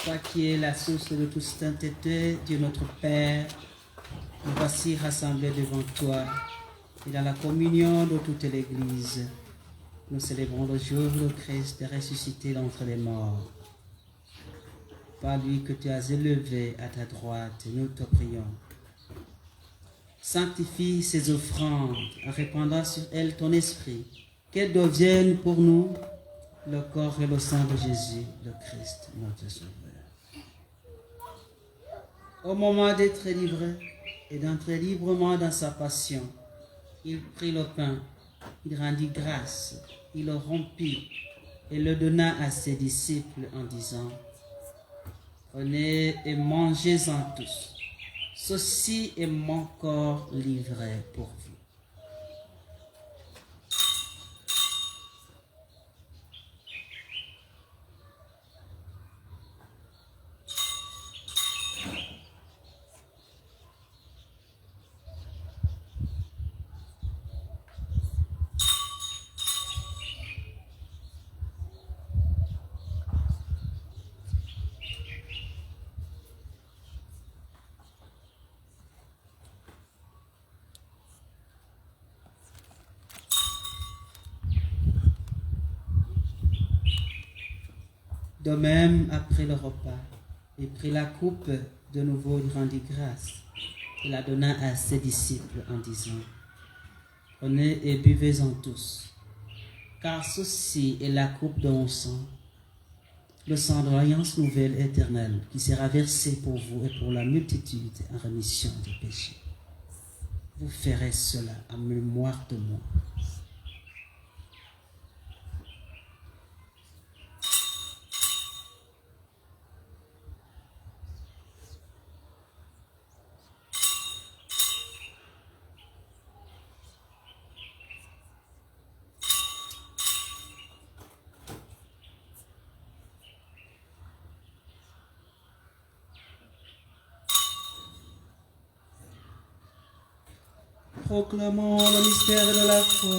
Speaker 2: toi qui es la source de toute sainteté, Dieu notre Père, nous voici rassemblés devant toi et dans la communion de toute l'Église. Nous célébrons le jour où le Christ est ressuscité d'entre les morts. Par lui que tu as élevé à ta droite, nous te prions. Sanctifie ces offrandes en répandant sur elles ton esprit, qu'elles deviennent pour nous le corps et le sang de Jésus, le Christ, notre Sauveur. Au moment d'être livré et d'entrer librement dans sa passion, il prit le pain, il rendit grâce, il le rompit et le donna à ses disciples en disant: prenez et mangez-en tous. Ceci est mon corps livré pour vous. De même, après le repas, il prit la coupe, de nouveau il rendit grâce. Il la donna à ses disciples en disant: prenez et buvez-en tous, car ceci est la coupe de mon sang, le sang de l'alliance nouvelle et éternelle, qui sera versé pour vous et pour la multitude en rémission des péchés. Vous ferez cela en mémoire de moi. Proclamons le mystère de la foi.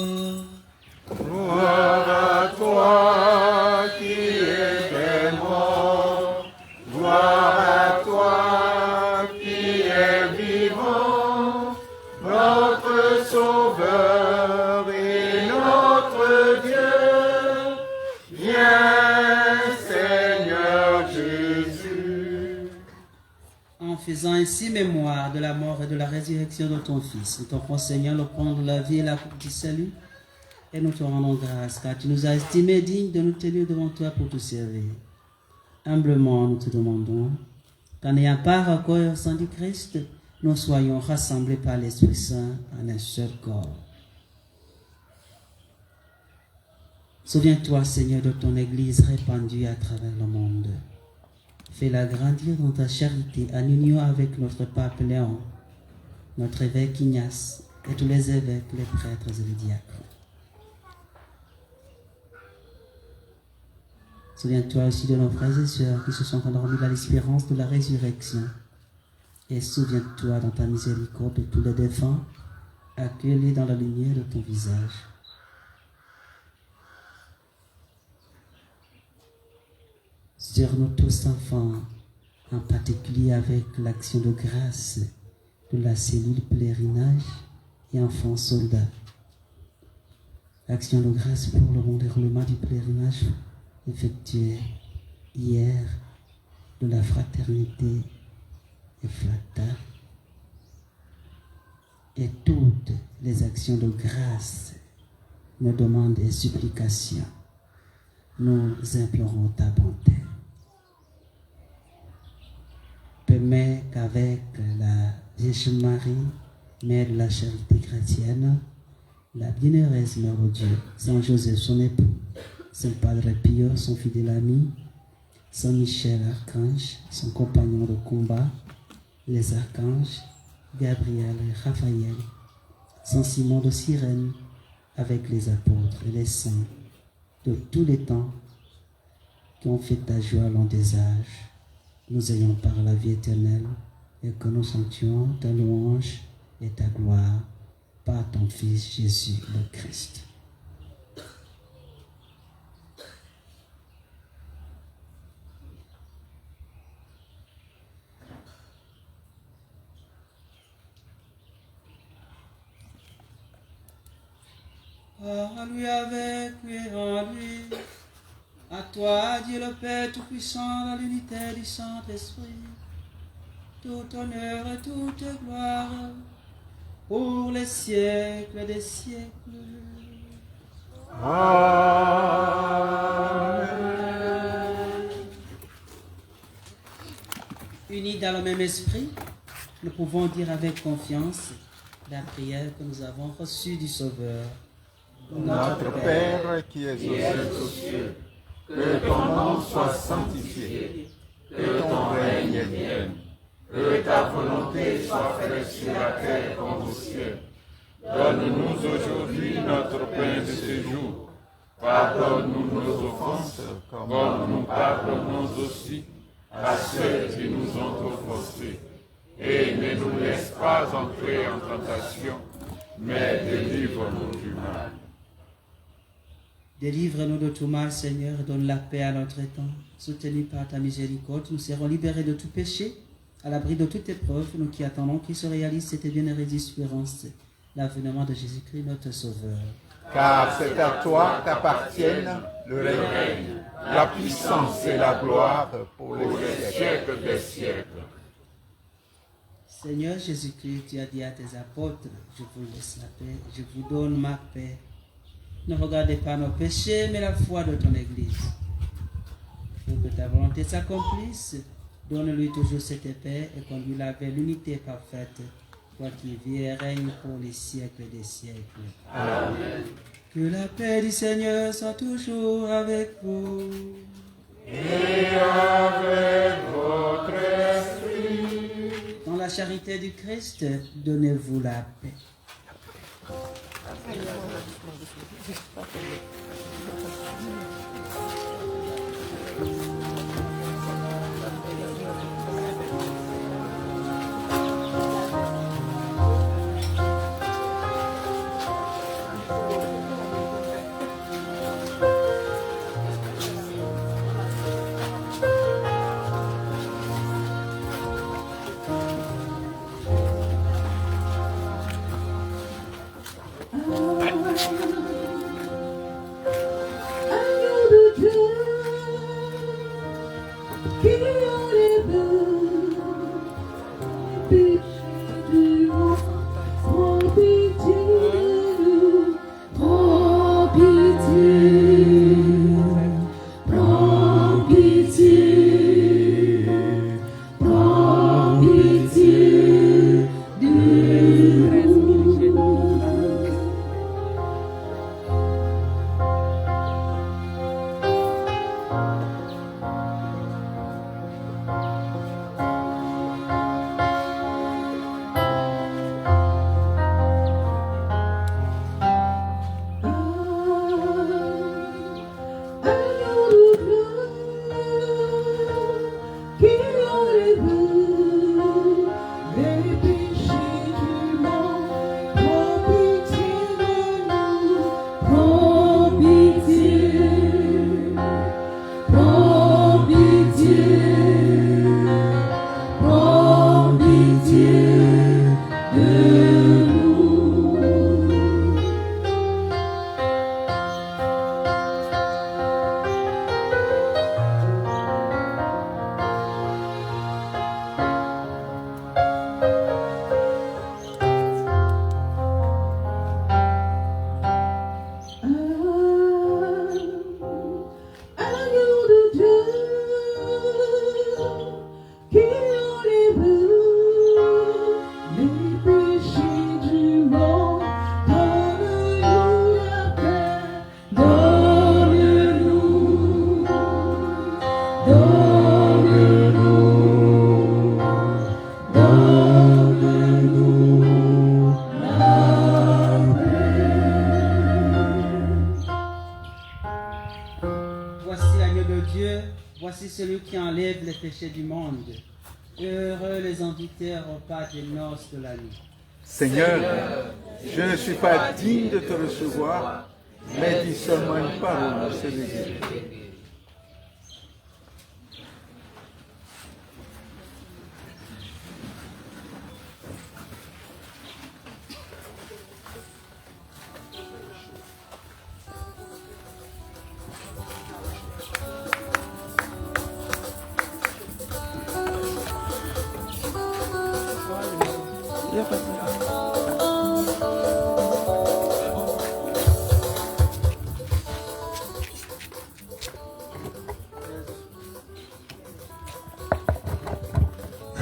Speaker 3: Gloire à toi qui es mort, gloire à toi qui es vivant, notre Sauveur et notre Dieu. Viens, Seigneur Jésus.
Speaker 2: En faisant ainsi mémoire de la mort et de la résurrection de ton Fils, nous t'offrons, Seigneur, le pain de la vie et la coupe du salut, et nous te rendons grâce, car tu nous as estimés dignes de nous tenir devant toi pour te servir. Humblement, nous te demandons qu'en ayant part au corps et au sang du Christ, nous soyons rassemblés par l'Esprit Saint en un seul corps. Souviens-toi, Seigneur, de ton Église répandue à travers le monde. Fais-la grandir dans ta charité en union avec notre pape Léon, notre évêque Ignace et tous les évêques, les prêtres et les diacres. Souviens-toi aussi de nos frères et sœurs qui se sont endormis à l'espérance de la résurrection. Et souviens-toi dans ta miséricorde de tous les défunts, accueillis dans la lumière de ton visage. Sur nous tous enfants, en particulier avec l'action de grâce de la cellule pèlerinage et enfants soldats. Action de grâce pour le bon déroulement du pèlerinage effectué hier de la fraternité et Flata, et toutes les actions de grâce, nos demandes et supplications, nous implorons ta bonté. Permets qu'avec la Vierge Marie, Mère de la charité chrétienne, la bienheureuse Mère de Dieu, Saint Joseph son époux, Saint Padre Pio, son fidèle ami, Saint Michel archange, son compagnon de combat, les archanges, Gabriel et Raphaël, Saint Simon de Cyrène, avec les apôtres et les saints de tous les temps qui ont fait ta joie long des âges, nous ayons par la vie éternelle et que nous sentions ta louange et ta gloire par ton Fils Jésus le Christ. à lui, avec lui et en lui. À toi, Dieu le Père Tout-Puissant, dans l'unité du Saint-Esprit, tout honneur et toute gloire, pour les siècles des siècles.
Speaker 3: Amen.
Speaker 2: Unis dans le même esprit, nous pouvons dire avec confiance la prière que nous avons reçue du Sauveur.
Speaker 3: Notre Père qui es aux cieux, que ton nom soit sanctifié, que ton règne vienne, que ta volonté soit faite sur la terre comme au ciel. Donne-nous aujourd'hui notre pain de ce jour. Pardonne-nous nos offenses, comme nous pardonnons aussi à ceux qui nous ont offensés. Et ne nous laisse pas entrer en tentation, mais délivre-nous du mal.
Speaker 2: Délivre-nous de tout mal, Seigneur, et donne la paix à notre temps. Soutenus par ta miséricorde, nous serons libérés de tout péché, à l'abri de toute épreuve, nous qui attendons qu'il se réalise cette bienheureuse espérance, l'avènement de Jésus-Christ, notre Sauveur.
Speaker 3: Car c'est à toi qu'appartiennent le règne, la puissance et la gloire pour les siècles des siècles.
Speaker 2: Seigneur Jésus-Christ, tu as dit à tes apôtres, je vous laisse la paix, je vous donne ma paix. Ne regardez pas nos péchés, mais la foi de ton Église. Pour que ta volonté s'accomplisse, donne-lui toujours cette paix et conduis-la vers l'unité parfaite, toi qui vis et règnes pour les siècles des siècles.
Speaker 3: Amen.
Speaker 2: Que la paix du Seigneur soit toujours avec vous.
Speaker 3: Et avec votre esprit.
Speaker 2: Dans la charité du Christ, donnez-vous la paix. Voici celui qui enlève les péchés du monde. Heureux les invités au repas des noces de la nuit.
Speaker 3: Seigneur, je ne suis pas digne de te recevoir, mais dis seulement une parole, je serai guéri.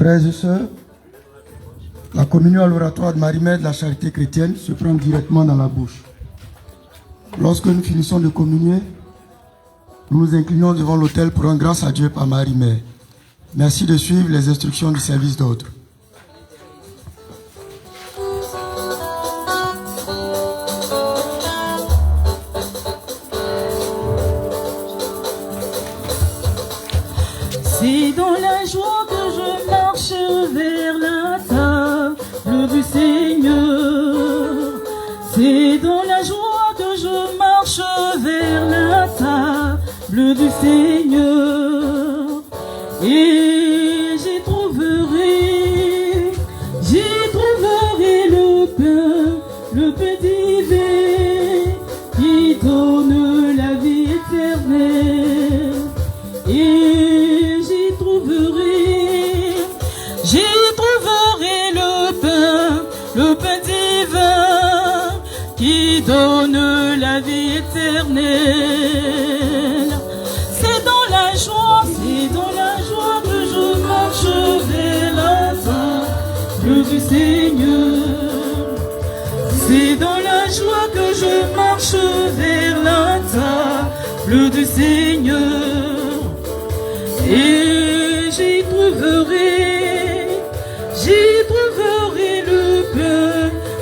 Speaker 6: Frères et sœurs, la communion à l'oratoire de Marie-Mère de la Charité chrétienne se prend directement dans la bouche. Lorsque nous finissons de communier, nous nous inclinons devant l'autel pour rendre grâce à Dieu par Marie-Mère. Merci de suivre les instructions du service d'ordre.
Speaker 5: C'est dans la joie que je marche vers la table du Seigneur. C'est dans la joie que je marche vers la table du Seigneur. Et j'y trouverai le pain divin qui donne la vie éternelle. Et j'y trouverai le pain divin qui donne la vie éternelle. C'est dans la joie que je marche vers la table du Seigneur. C'est dans la joie que je marche vers la table du Seigneur. Et j'y trouverai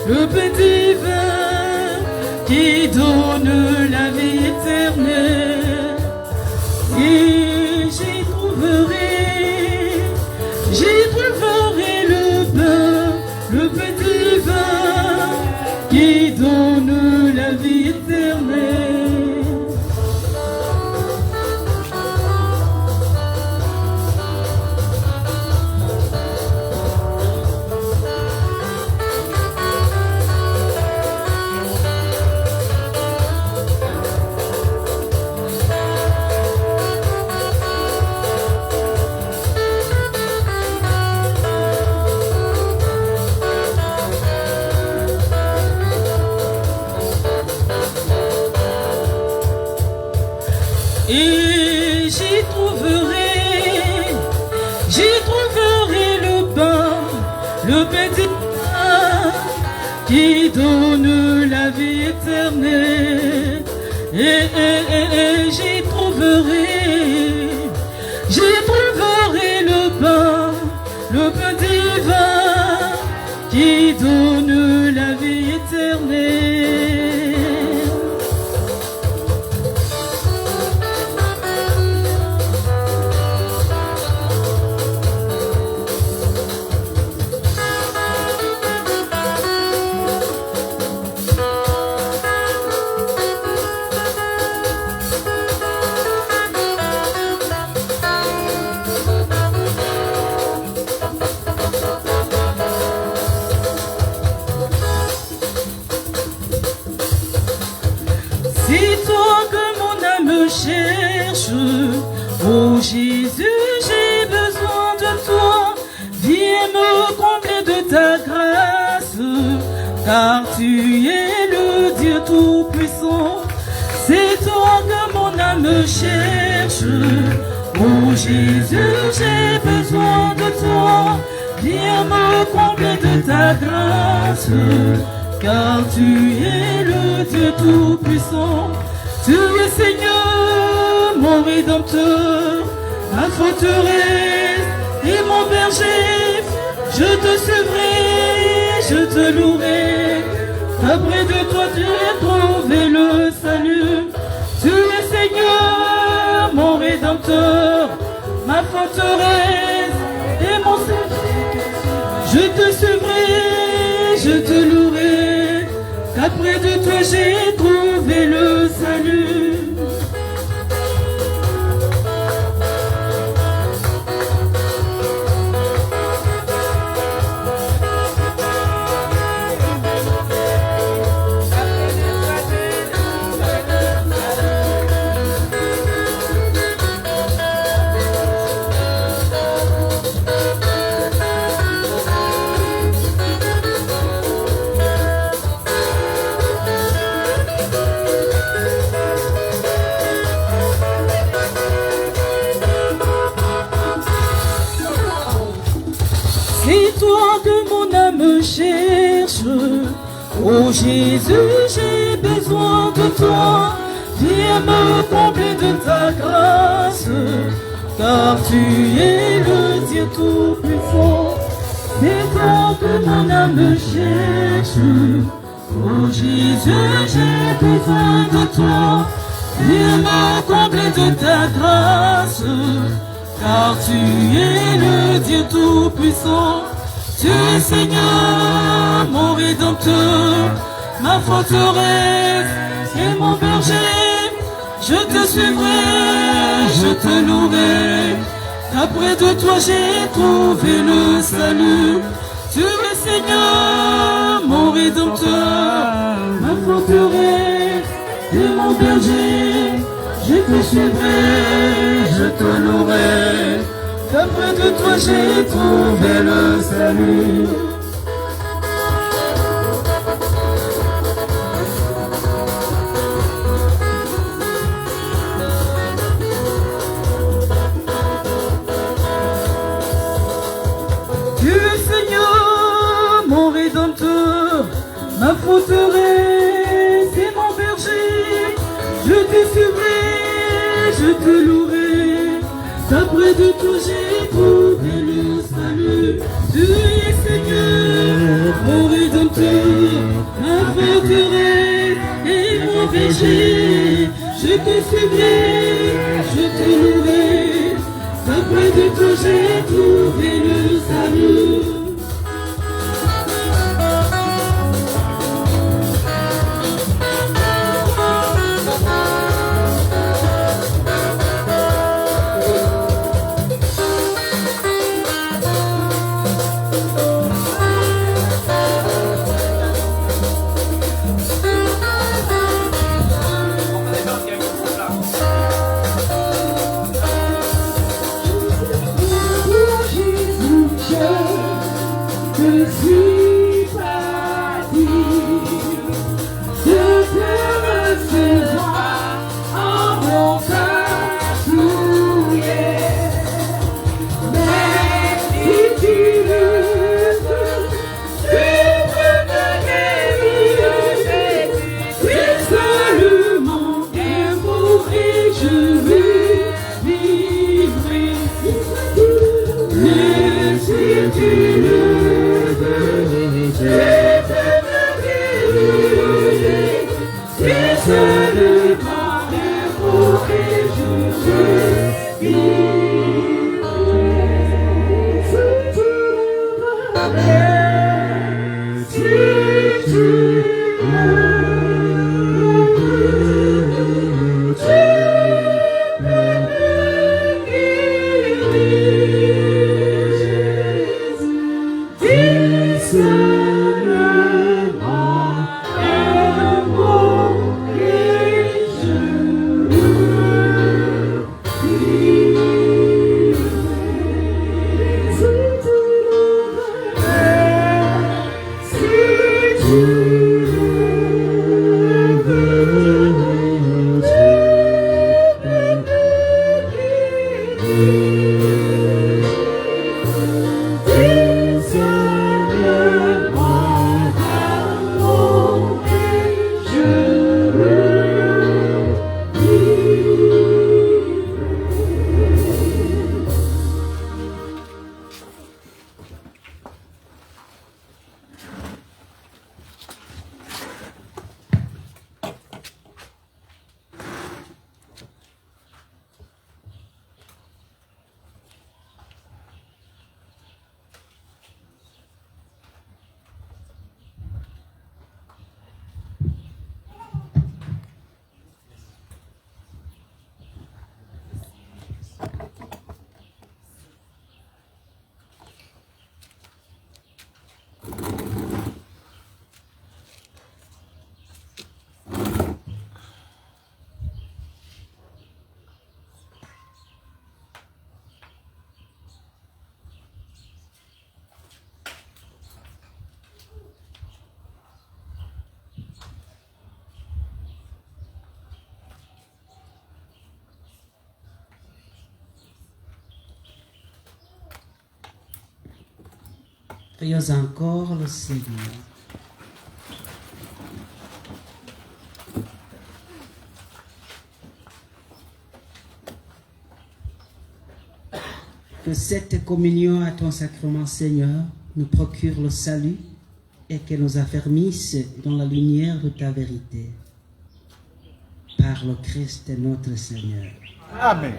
Speaker 5: le pain divin qui donne la vie éternelle. Et j'y trouverai le pain divin qui donne la vie éternelle. Et j'y trouverai le pain divin qui donne la vie éternelle. Et j'y trouverai le pain divin qui donne la vie éternelle. C'est toi que mon âme cherche, oh Jésus, j'ai besoin de toi. Viens me combler de ta grâce, car tu es le Dieu tout-puissant. C'est toi que mon âme cherche, oh Jésus, j'ai besoin de toi. Viens me combler de ta grâce, car tu es le Dieu tout-puissant. Tu es Seigneur, mon Rédempteur, ma forteresse et mon berger. Je te suivrai, je te louerai. Après de toi tu as trouvé le salut. Tu es Seigneur, mon Rédempteur, ma forteresse et mon berger. Je te suivrai, je te louerai. Qu'après de toi j'ai trouvé le salut. me cherche. Oh Jésus, j'ai besoin de toi. Viens me combler de ta grâce, car tu es le Dieu tout-puissant. C'est toi que mon âme me cherche. Oh Jésus, j'ai besoin de toi. Viens me combler de ta grâce, car tu es le Dieu tout-puissant. Tu es Seigneur, mon Rédempteur, ma forteresse et mon berger. Je te suivrai, je te louerai. Après de toi j'ai trouvé le salut. Tu es Seigneur, mon Rédempteur, ma forteresse et mon berger. Je te suivrai, je te louerai. Après de toi j'ai trouvé le salut. Ma forteresse et mon berger, je te suivrai, je te louerai. D'après de toi j'ai trouvé le salut. Tu es Seigneur, mon Rédempteur, ma forteresse et mon berger. Je te suivrai, je te louerai. D'après de toi j'ai trouvé le salut.
Speaker 2: Prions encore le Seigneur. Que cette communion à ton sacrement, Seigneur, nous procure le salut et qu'elle nous affermisse dans la lumière de ta vérité. Par le Christ notre Seigneur.
Speaker 3: Amen.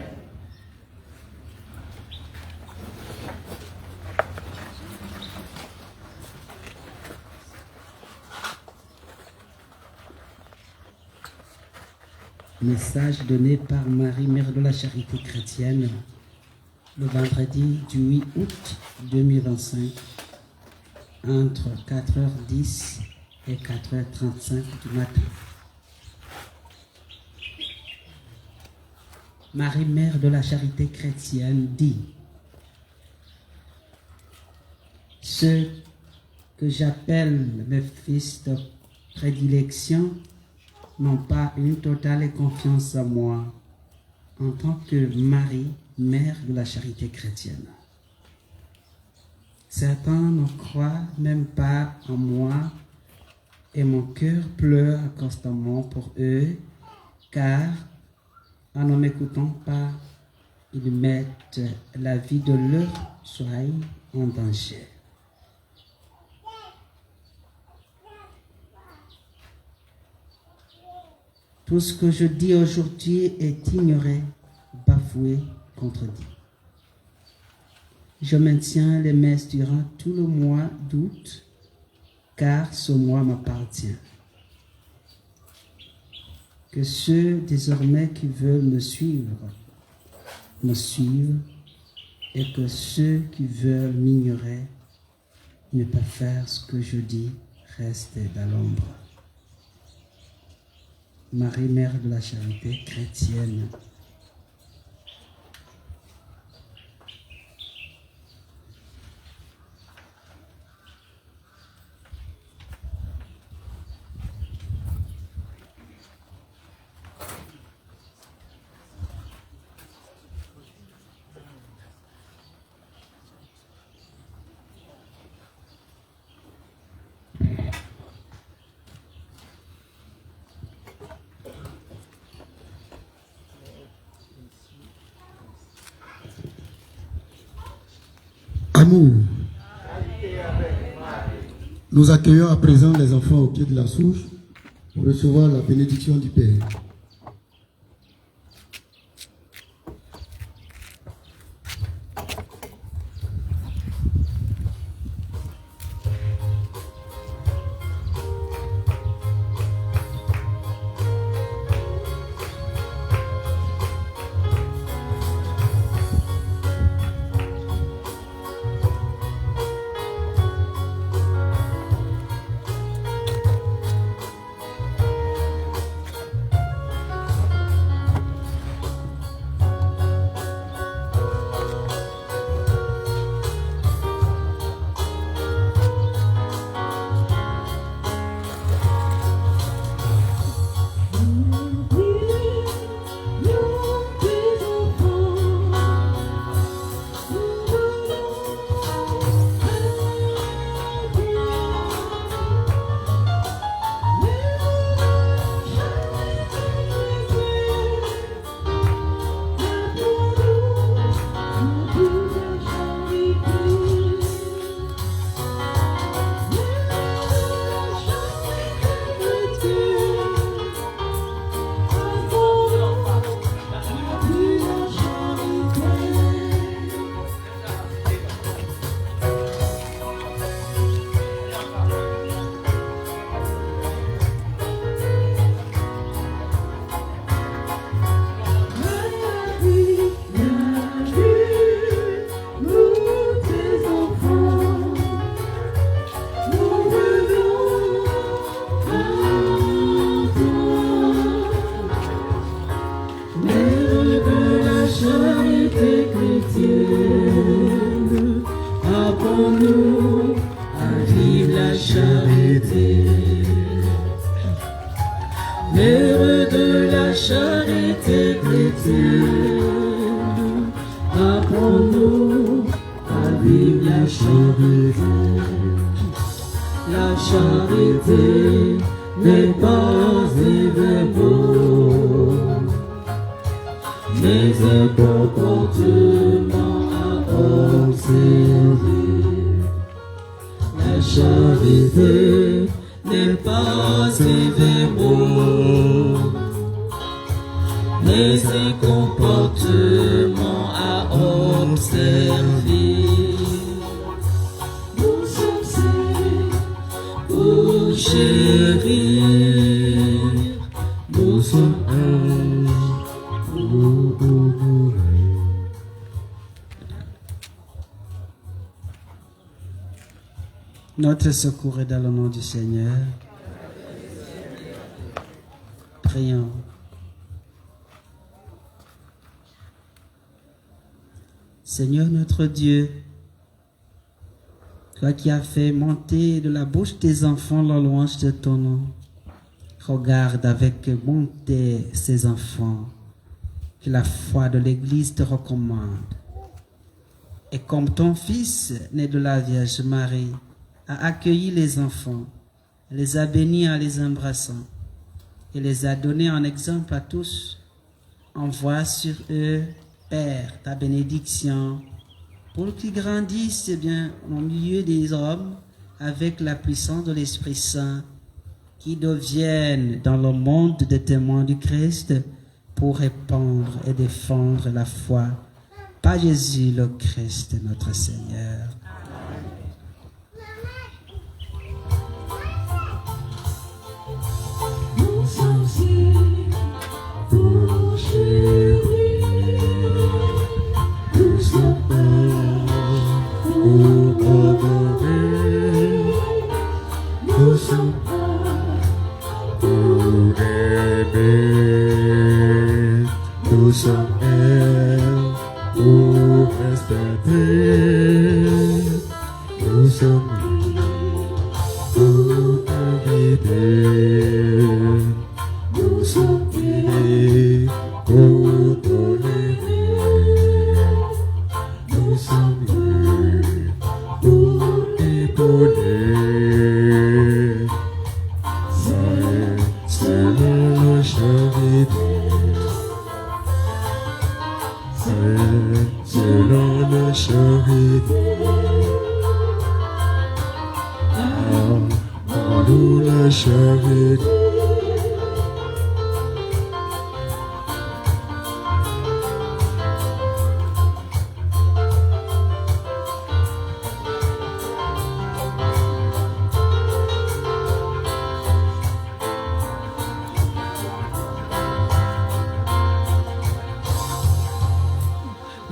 Speaker 2: Message donné par Marie, Mère de la Charité chrétienne, le vendredi du 8 août 2025, entre 4h10 et 4h35 du matin. Marie, Mère de la Charité chrétienne, dit: ceux que j'appelle mes fils de prédilection n'ont pas une totale confiance en moi en tant que Marie, Mère de la Charité chrétienne. Certains ne croient même pas en moi et mon cœur pleure constamment pour eux, car en ne m'écoutant pas, ils mettent la vie de leur soeur en danger. Tout ce que je dis aujourd'hui est ignoré, bafoué, contredit. Je maintiens les messes durant tout le mois d'août, car ce mois m'appartient. Que ceux désormais qui veulent me suivent, et que ceux qui veulent m'ignorer, ne pas faire ce que je dis, restent dans l'ombre. Marie, Mère de la Charité chrétienne.
Speaker 6: Amour. Nous accueillons à présent les enfants au pied de la souche pour recevoir la bénédiction du Père.
Speaker 5: Apprenons à vivre la charité. Mère de la charité chrétienne, apprends-nous à vivre la charité. La charité n'est pas un vain mot, mais un comportement à observer. La charité n'est pas un vain mot, mais un comportement à observer. Nous sommes faits pour chérir, nous sommes un pour mourir.
Speaker 2: Notre secours est dans le nom du Seigneur. Prions. Seigneur notre Dieu, toi qui as fait monter de la bouche des enfants la louange de ton nom, regarde avec bonté ces enfants que la foi de l'Église te recommande. Et comme ton Fils, né de la Vierge Marie, a accueilli les enfants, les a bénis en les embrassant et les a donnés en exemple à tous, envoie sur eux, Père, ta bénédiction, pour qu'ils grandissent bien au milieu des hommes avec la puissance de l'Esprit Saint, qui deviennent dans le monde des témoins du Christ pour répandre et défendre la foi par Jésus le Christ, notre Seigneur.
Speaker 5: Nous sommes ici pour chérir, nous sommes pour adorer, nous sommes pour aimer, nous sommes pour respecter, nous sommes pour inviter, nous sommes unis pour tolérer, nous sommes unis pour épauler. C'est la charité, c'est la charité. Nous la charité.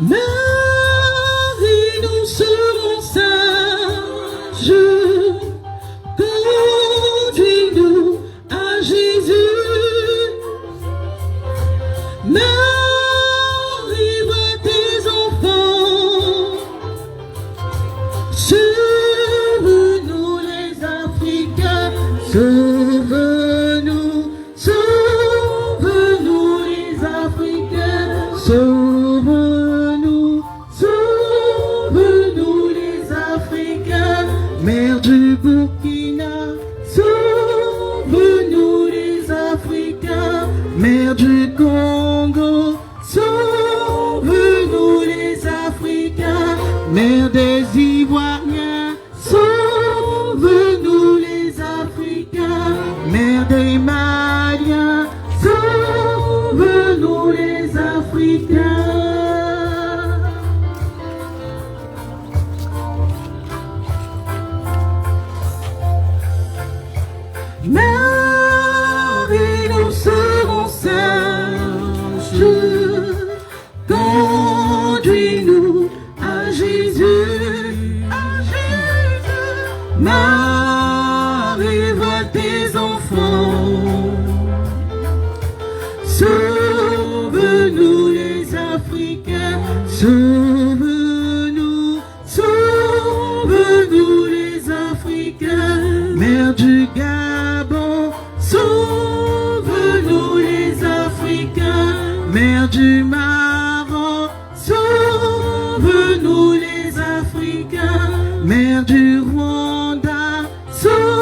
Speaker 5: Marie, nous serons sages. Conduis-nous à Jésus. Marie, vois tes enfants. Sauve-nous les Africains. Sauve-nous, sauve-nous les Africains. Sauve-nous, sauve-nous les Africains. Mère du Burkina, sauve-nous les Africains. Mère du Congo, sauve-nous les Africains. Mère des Ivoiriens, sauve-nous les Africains. Mère des Maliens, sauve-nous les Africains. Marie, nous serons sages. Conduis-nous à Jésus. Marie, vois tes enfants. Sauve-nous les Africains. Sauve-nous, sauve-nous les Africains. Mère du Gabon, sauve-nous les Africains. Mère du Maroc, sauve-nous les Africains. Mère du Rwanda, sauve-nous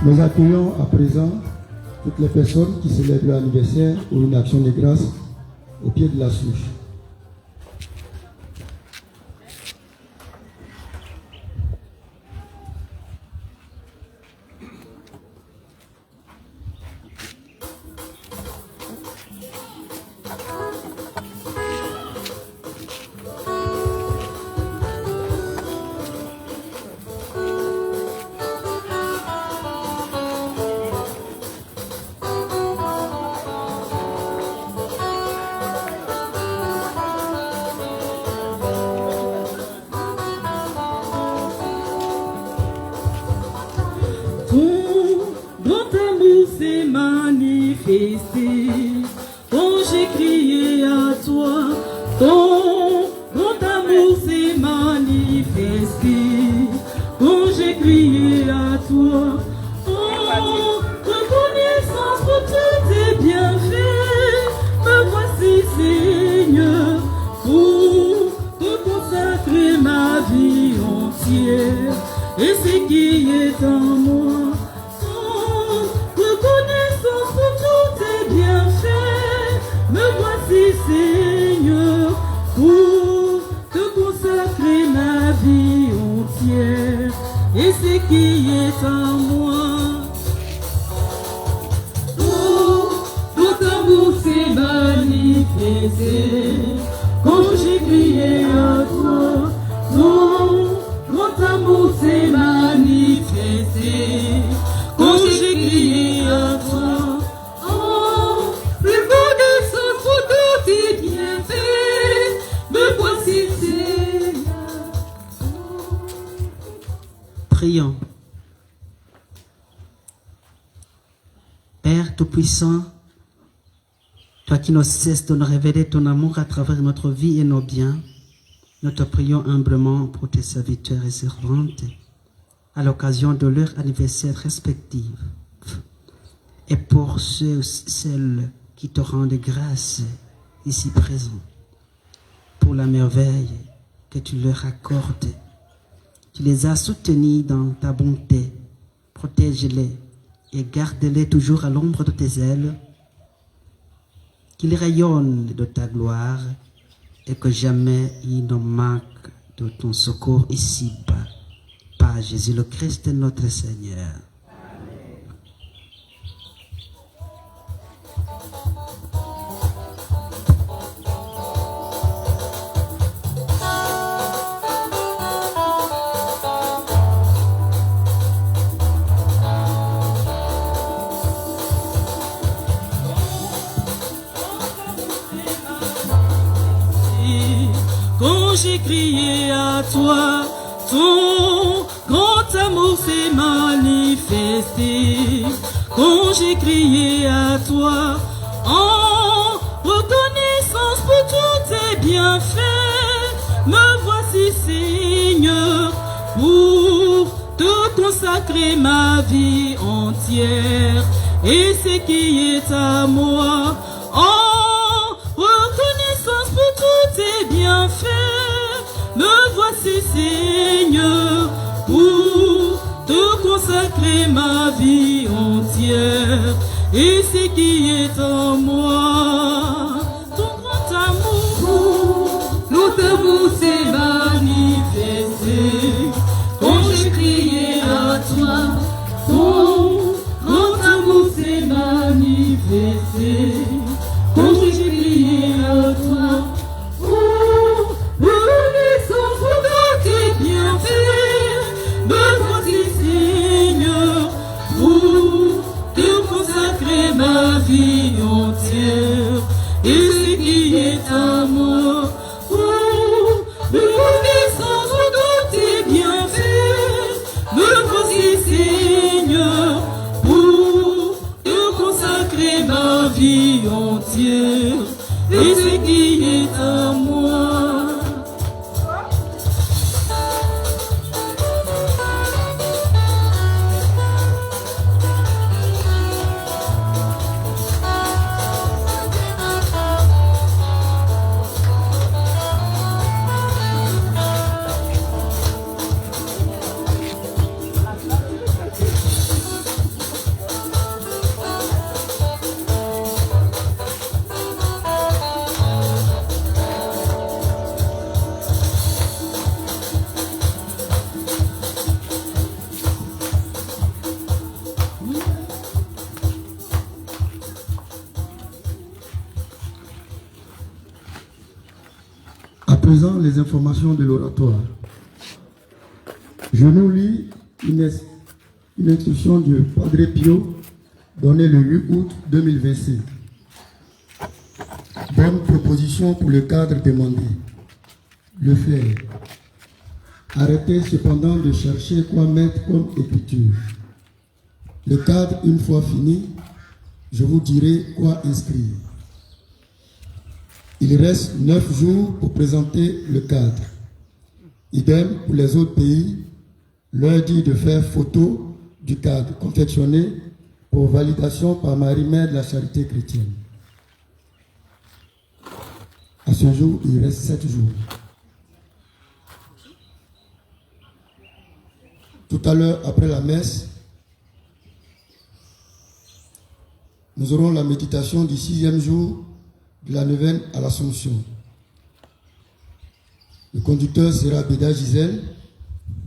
Speaker 6: Nous accueillons à présent toutes les personnes qui célèbrent l'anniversaire ou une action de grâce au pied de la souche.
Speaker 5: Quand j'ai crié à toi, ton amour s'est manifesté. Quand j'ai crié à toi, oh, reconnaissance pour tous tes bienfaits. Me voici, Seigneur, pour te consacrer ma vie entière et ce qui est en moi. Seigneur, pour te consacrer ma vie entière et ce qui est en moi. Ton amour s'est manifesté quand j'ai crié à toi. Ton amour s'est manifesté quand j'ai crié à toi.
Speaker 2: Prions. Père Tout-Puissant, toi qui ne cesses de nous révéler ton amour à travers notre vie et nos biens, nous te prions humblement pour tes serviteurs et servantes à l'occasion de leur anniversaire respectif et pour ceux et celles qui te rendent grâce ici présents, pour la merveille que tu leur accordes. Tu les as soutenus dans ta bonté. Protège-les et garde-les toujours à l'ombre de tes ailes. Qu'ils rayonnent de ta gloire et que jamais ils ne manquent de ton secours ici-bas. Par Jésus le Christ notre Seigneur.
Speaker 5: Quand j'ai crié à toi, ton grand amour s'est manifesté. Quand j'ai crié à toi, en reconnaissance pour tous tes bienfaits, me voici, Seigneur, pour te consacrer ma vie entière et ce qui est à moi. En reconnaissance pour tous tes bienfaits, me voici, Seigneur, pour te consacrer ma vie entière et ce qui est en moi. Ton grand amour, notre amour s'est manifesté. Quand j'ai crié à toi, ton grand amour s'est manifesté. Quand j'ai crié à toi, reconnaissance pour tes bienfaits, me voici, Seigneur, pour te consacrer ma vie entière et ce qui est à moi. Reconnaissance pour tes bienfaits, me voici, Seigneur, pour te consacrer ma vie entière et ce qui est à moi.
Speaker 6: présent, les informations de l'oratoire. Je nous lis une instruction du Padre Pio donnée le 8 août 2025. Bonne proposition pour le cadre demandé. Le faire. Arrêtez cependant de chercher quoi mettre comme écriture. Le cadre, une fois fini, je vous dirai quoi inscrire. Il reste 9 jours pour présenter le cadre. Idem pour les autres pays, leur dit de faire photo du cadre confectionné pour validation par Marie-Mère de la Charité chrétienne. À ce jour, il reste 7 jours. Tout à l'heure, après la messe, nous aurons la méditation du 6e jour de la neuvaine à l'Assomption. Le conducteur sera Béda Gisèle,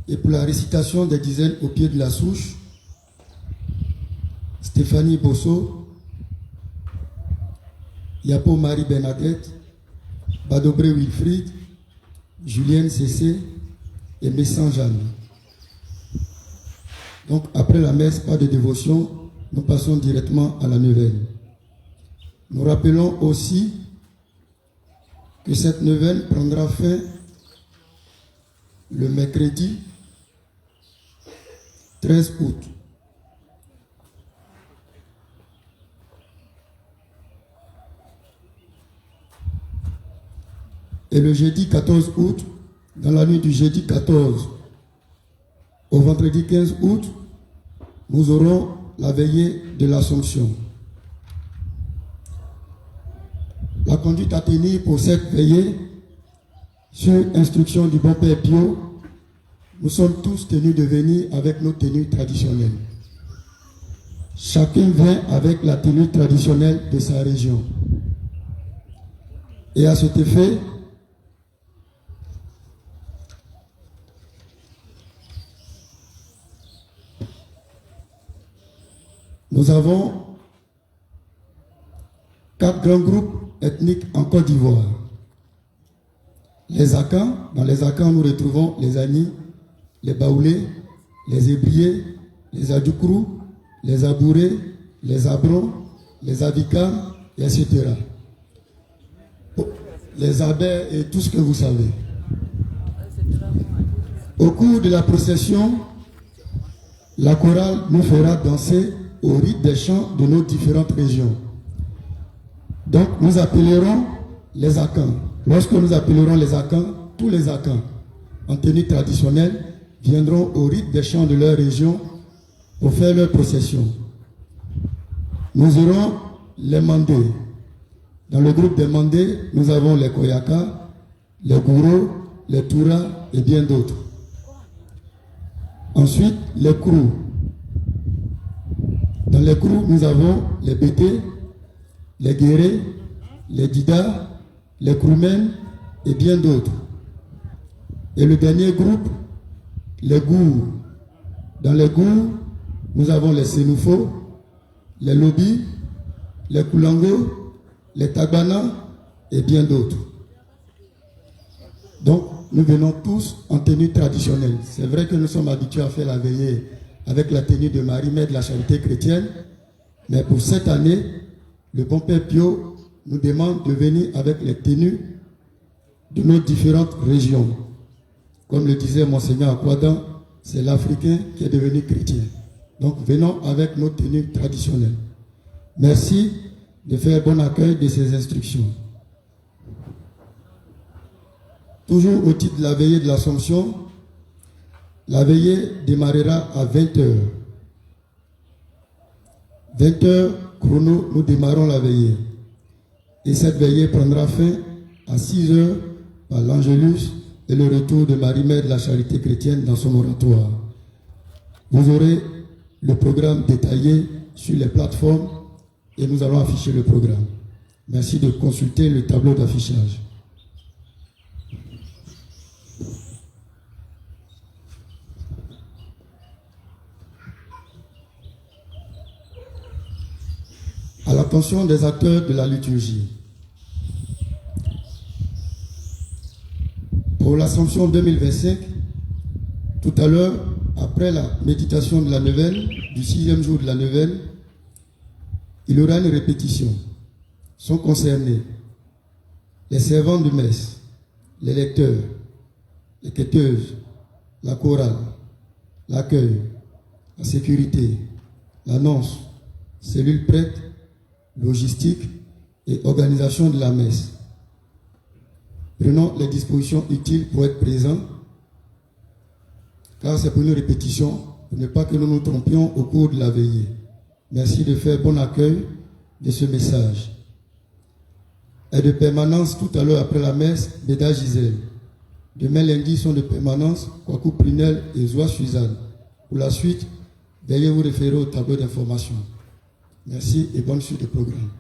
Speaker 6: et pour la récitation des dizaines au pied de la souche, Stéphanie Bosso, Yapo Marie Bernadette, Badobré Wilfried, Julienne Cessé et Messan Jeanne. Donc après la messe, pas de dévotion, nous passons directement à la neuvaine. Nous rappelons aussi que cette neuvaine prendra fin le mercredi 13 août. Et le jeudi 14 août, dans la nuit du jeudi 14 au vendredi 15 août, nous aurons la veillée de l'Assomption. La conduite à tenir pour cette veillée, sur instruction du bon Père Pio, nous sommes tous tenus de venir avec nos tenues traditionnelles. Chacun vient avec la tenue traditionnelle de sa région. Et à cet effet, nous avons 4 grands groupes ethniques en Côte d'Ivoire. Les Akans, dans les Akans nous retrouvons les Ani, les Baoulés, les Ébriés, les Adjoukrou, les Abourés, les Abrons, les Avikars, etc. Les Abers et tout ce que vous savez. Au cours de la procession, la chorale nous fera danser au rythme des chants de nos différentes régions. Donc nous appellerons les Akans. Lorsque nous appellerons les Akans, tous les Akans en tenue traditionnelle viendront au rythme des chants de leur région pour faire leur procession. Nous aurons les Mandés. Dans le groupe des Mandés, nous avons les Koyaka, les Gouro, les Toura et bien d'autres. Ensuite, les Krou. Dans les Krou, nous avons les Bété, les Guérés, les Dida, les Kroumen et bien d'autres. Et le dernier groupe, les Gour. Dans les Gour, nous avons les Sénoufo, les Lobi, les Koulango, les Tagbana et bien d'autres. Donc, nous venons tous en tenue traditionnelle. C'est vrai que nous sommes habitués à faire la veillée avec la tenue de Marie-Mère de la Charité chrétienne, mais pour cette année, le bon Père Pio nous demande de venir avec les tenues de nos différentes régions. Comme le disait Monseigneur Akwadan, c'est l'Africain qui est devenu chrétien. Donc venons avec nos tenues traditionnelles. Merci de faire bon accueil de ces instructions. Toujours au titre de la veillée de l'Assomption, la veillée démarrera à 20h. 20h chrono, nous démarrons la veillée. Et cette veillée prendra fin à 6h par l'Angélus et le retour de Marie-Mère de la Charité chrétienne dans son oratoire. Vous aurez le programme détaillé sur les plateformes et nous allons afficher le programme. Merci de consulter le tableau d'affichage. À l'attention des acteurs de la liturgie. Pour l'Assomption 2025, tout à l'heure, après la méditation de la neuvaine, du 6e jour de la neuvaine, il y aura une répétition. Sont concernés les servants de messe, les lecteurs, les quêteuses, la chorale, l'accueil, la sécurité, l'annonce, cellule prête, logistique et organisation de la messe. Prenons les dispositions utiles pour être présents, car c'est pour une répétition, pour ne pas que nous nous trompions au cours de la veillée. Merci de faire bon accueil de ce message. Et de permanence tout à l'heure après la messe, Béda Gisèle. Demain lundi sont de permanence Kwaku Prunel et Zoa Suzanne. Pour la suite, veuillez vous référer au tableau d'information. Merci et bonne suite de programme.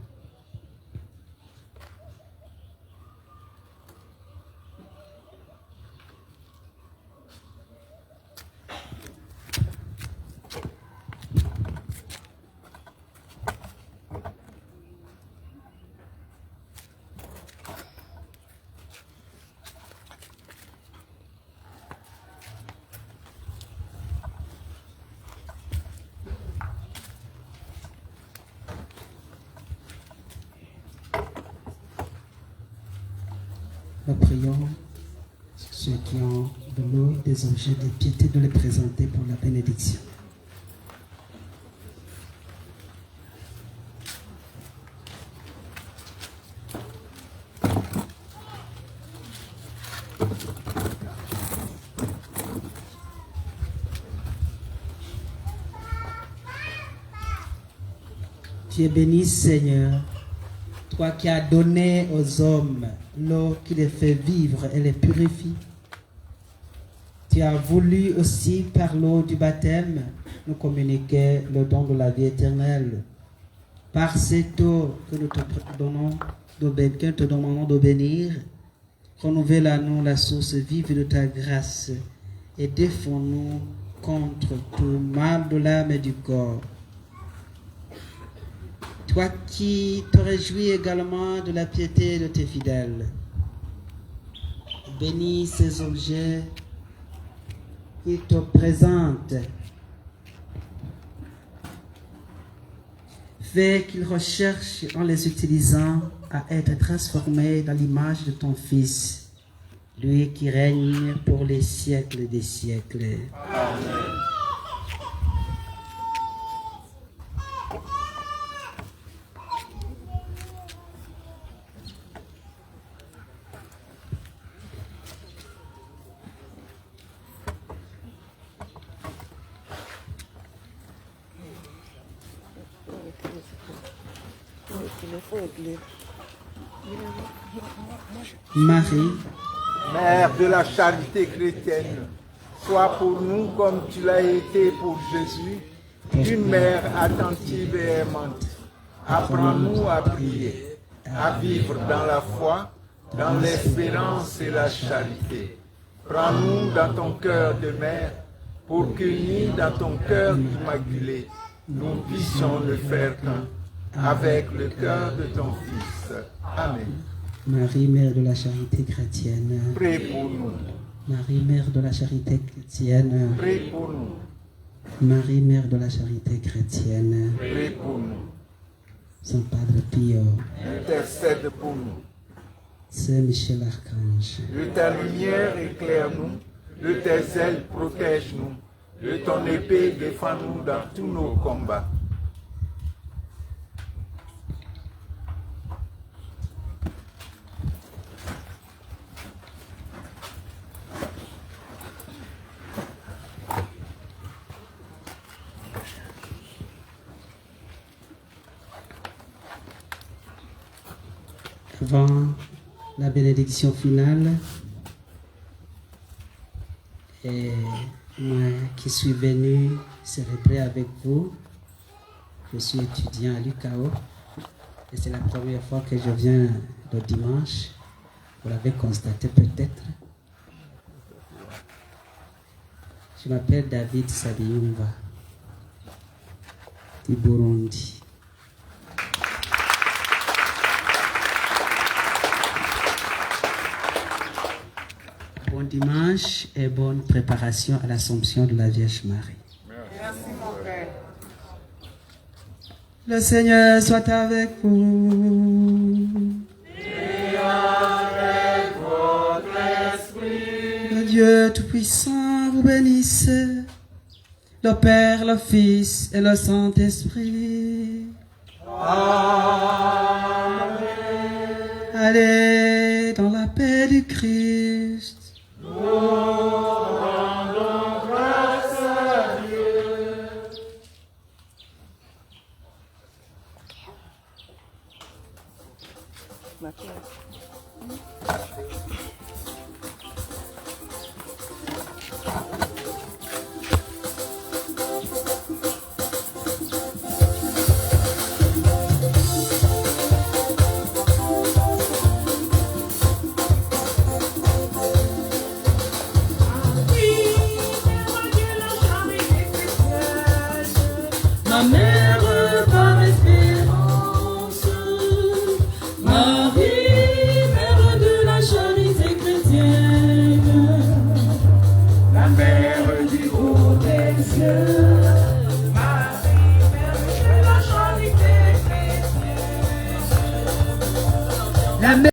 Speaker 2: Nous prions ceux qui ont de l'eau, des objets de piété, de les présenter pour la bénédiction. Tu es béni, Seigneur, toi qui as donné aux hommes l'eau qui les fait vivre et les purifie. Tu as voulu aussi, par l'eau du baptême, nous communiquer le don de la vie éternelle. Par cette eau que nous te demandons de bénir, renouvelle à nous la source vive de ta grâce et défends-nous contre tout mal de l'âme et du corps. Toi qui te réjouis également de la piété de tes fidèles, bénis ces objets qu'ils te présentent. Fais qu'ils recherchent en les utilisant à être transformés dans l'image de ton Fils, lui qui règne pour les siècles des siècles.
Speaker 3: Amen.
Speaker 2: Marie,
Speaker 3: Mère de la charité chrétienne, sois pour nous comme tu l'as été pour Jésus, une mère attentive et aimante. Apprends-nous à prier, à vivre dans la foi, dans l'espérance et la charité. Prends-nous dans ton cœur de mère, pour qu'unis dans ton cœur immaculé, nous puissions le faire qu'un, avec le cœur de ton Fils. Amen.
Speaker 2: Marie, Mère de la charité chrétienne.
Speaker 3: Prie pour nous.
Speaker 2: Marie, Mère de la charité chrétienne.
Speaker 3: Prie pour nous.
Speaker 2: Marie, Mère de la charité chrétienne.
Speaker 3: Prie pour nous.
Speaker 2: Saint Padre Pio.
Speaker 3: Intercède pour nous.
Speaker 2: Saint Michel Archange.
Speaker 3: De ta lumière éclaire-nous, de tes ailes protège-nous, de ton épée défends-nous dans tous nos combats.
Speaker 2: Avant la bénédiction finale, et moi qui suis venu célébrer avec vous, je suis étudiant à l'UCAO et c'est la première fois que je viens le dimanche. Vous l'avez constaté peut-être. Je m'appelle David Sadiyumva du Burundi. dimanche et bonne préparation à l'Assomption de la Vierge Marie.
Speaker 1: Merci, mon Père.
Speaker 2: Le Seigneur soit avec vous.
Speaker 3: Et avec votre esprit.
Speaker 2: Le Dieu Tout-Puissant vous bénisse, le Père, le Fils et le Saint-Esprit.
Speaker 3: Amen.
Speaker 2: Allez dans la paix du Christ.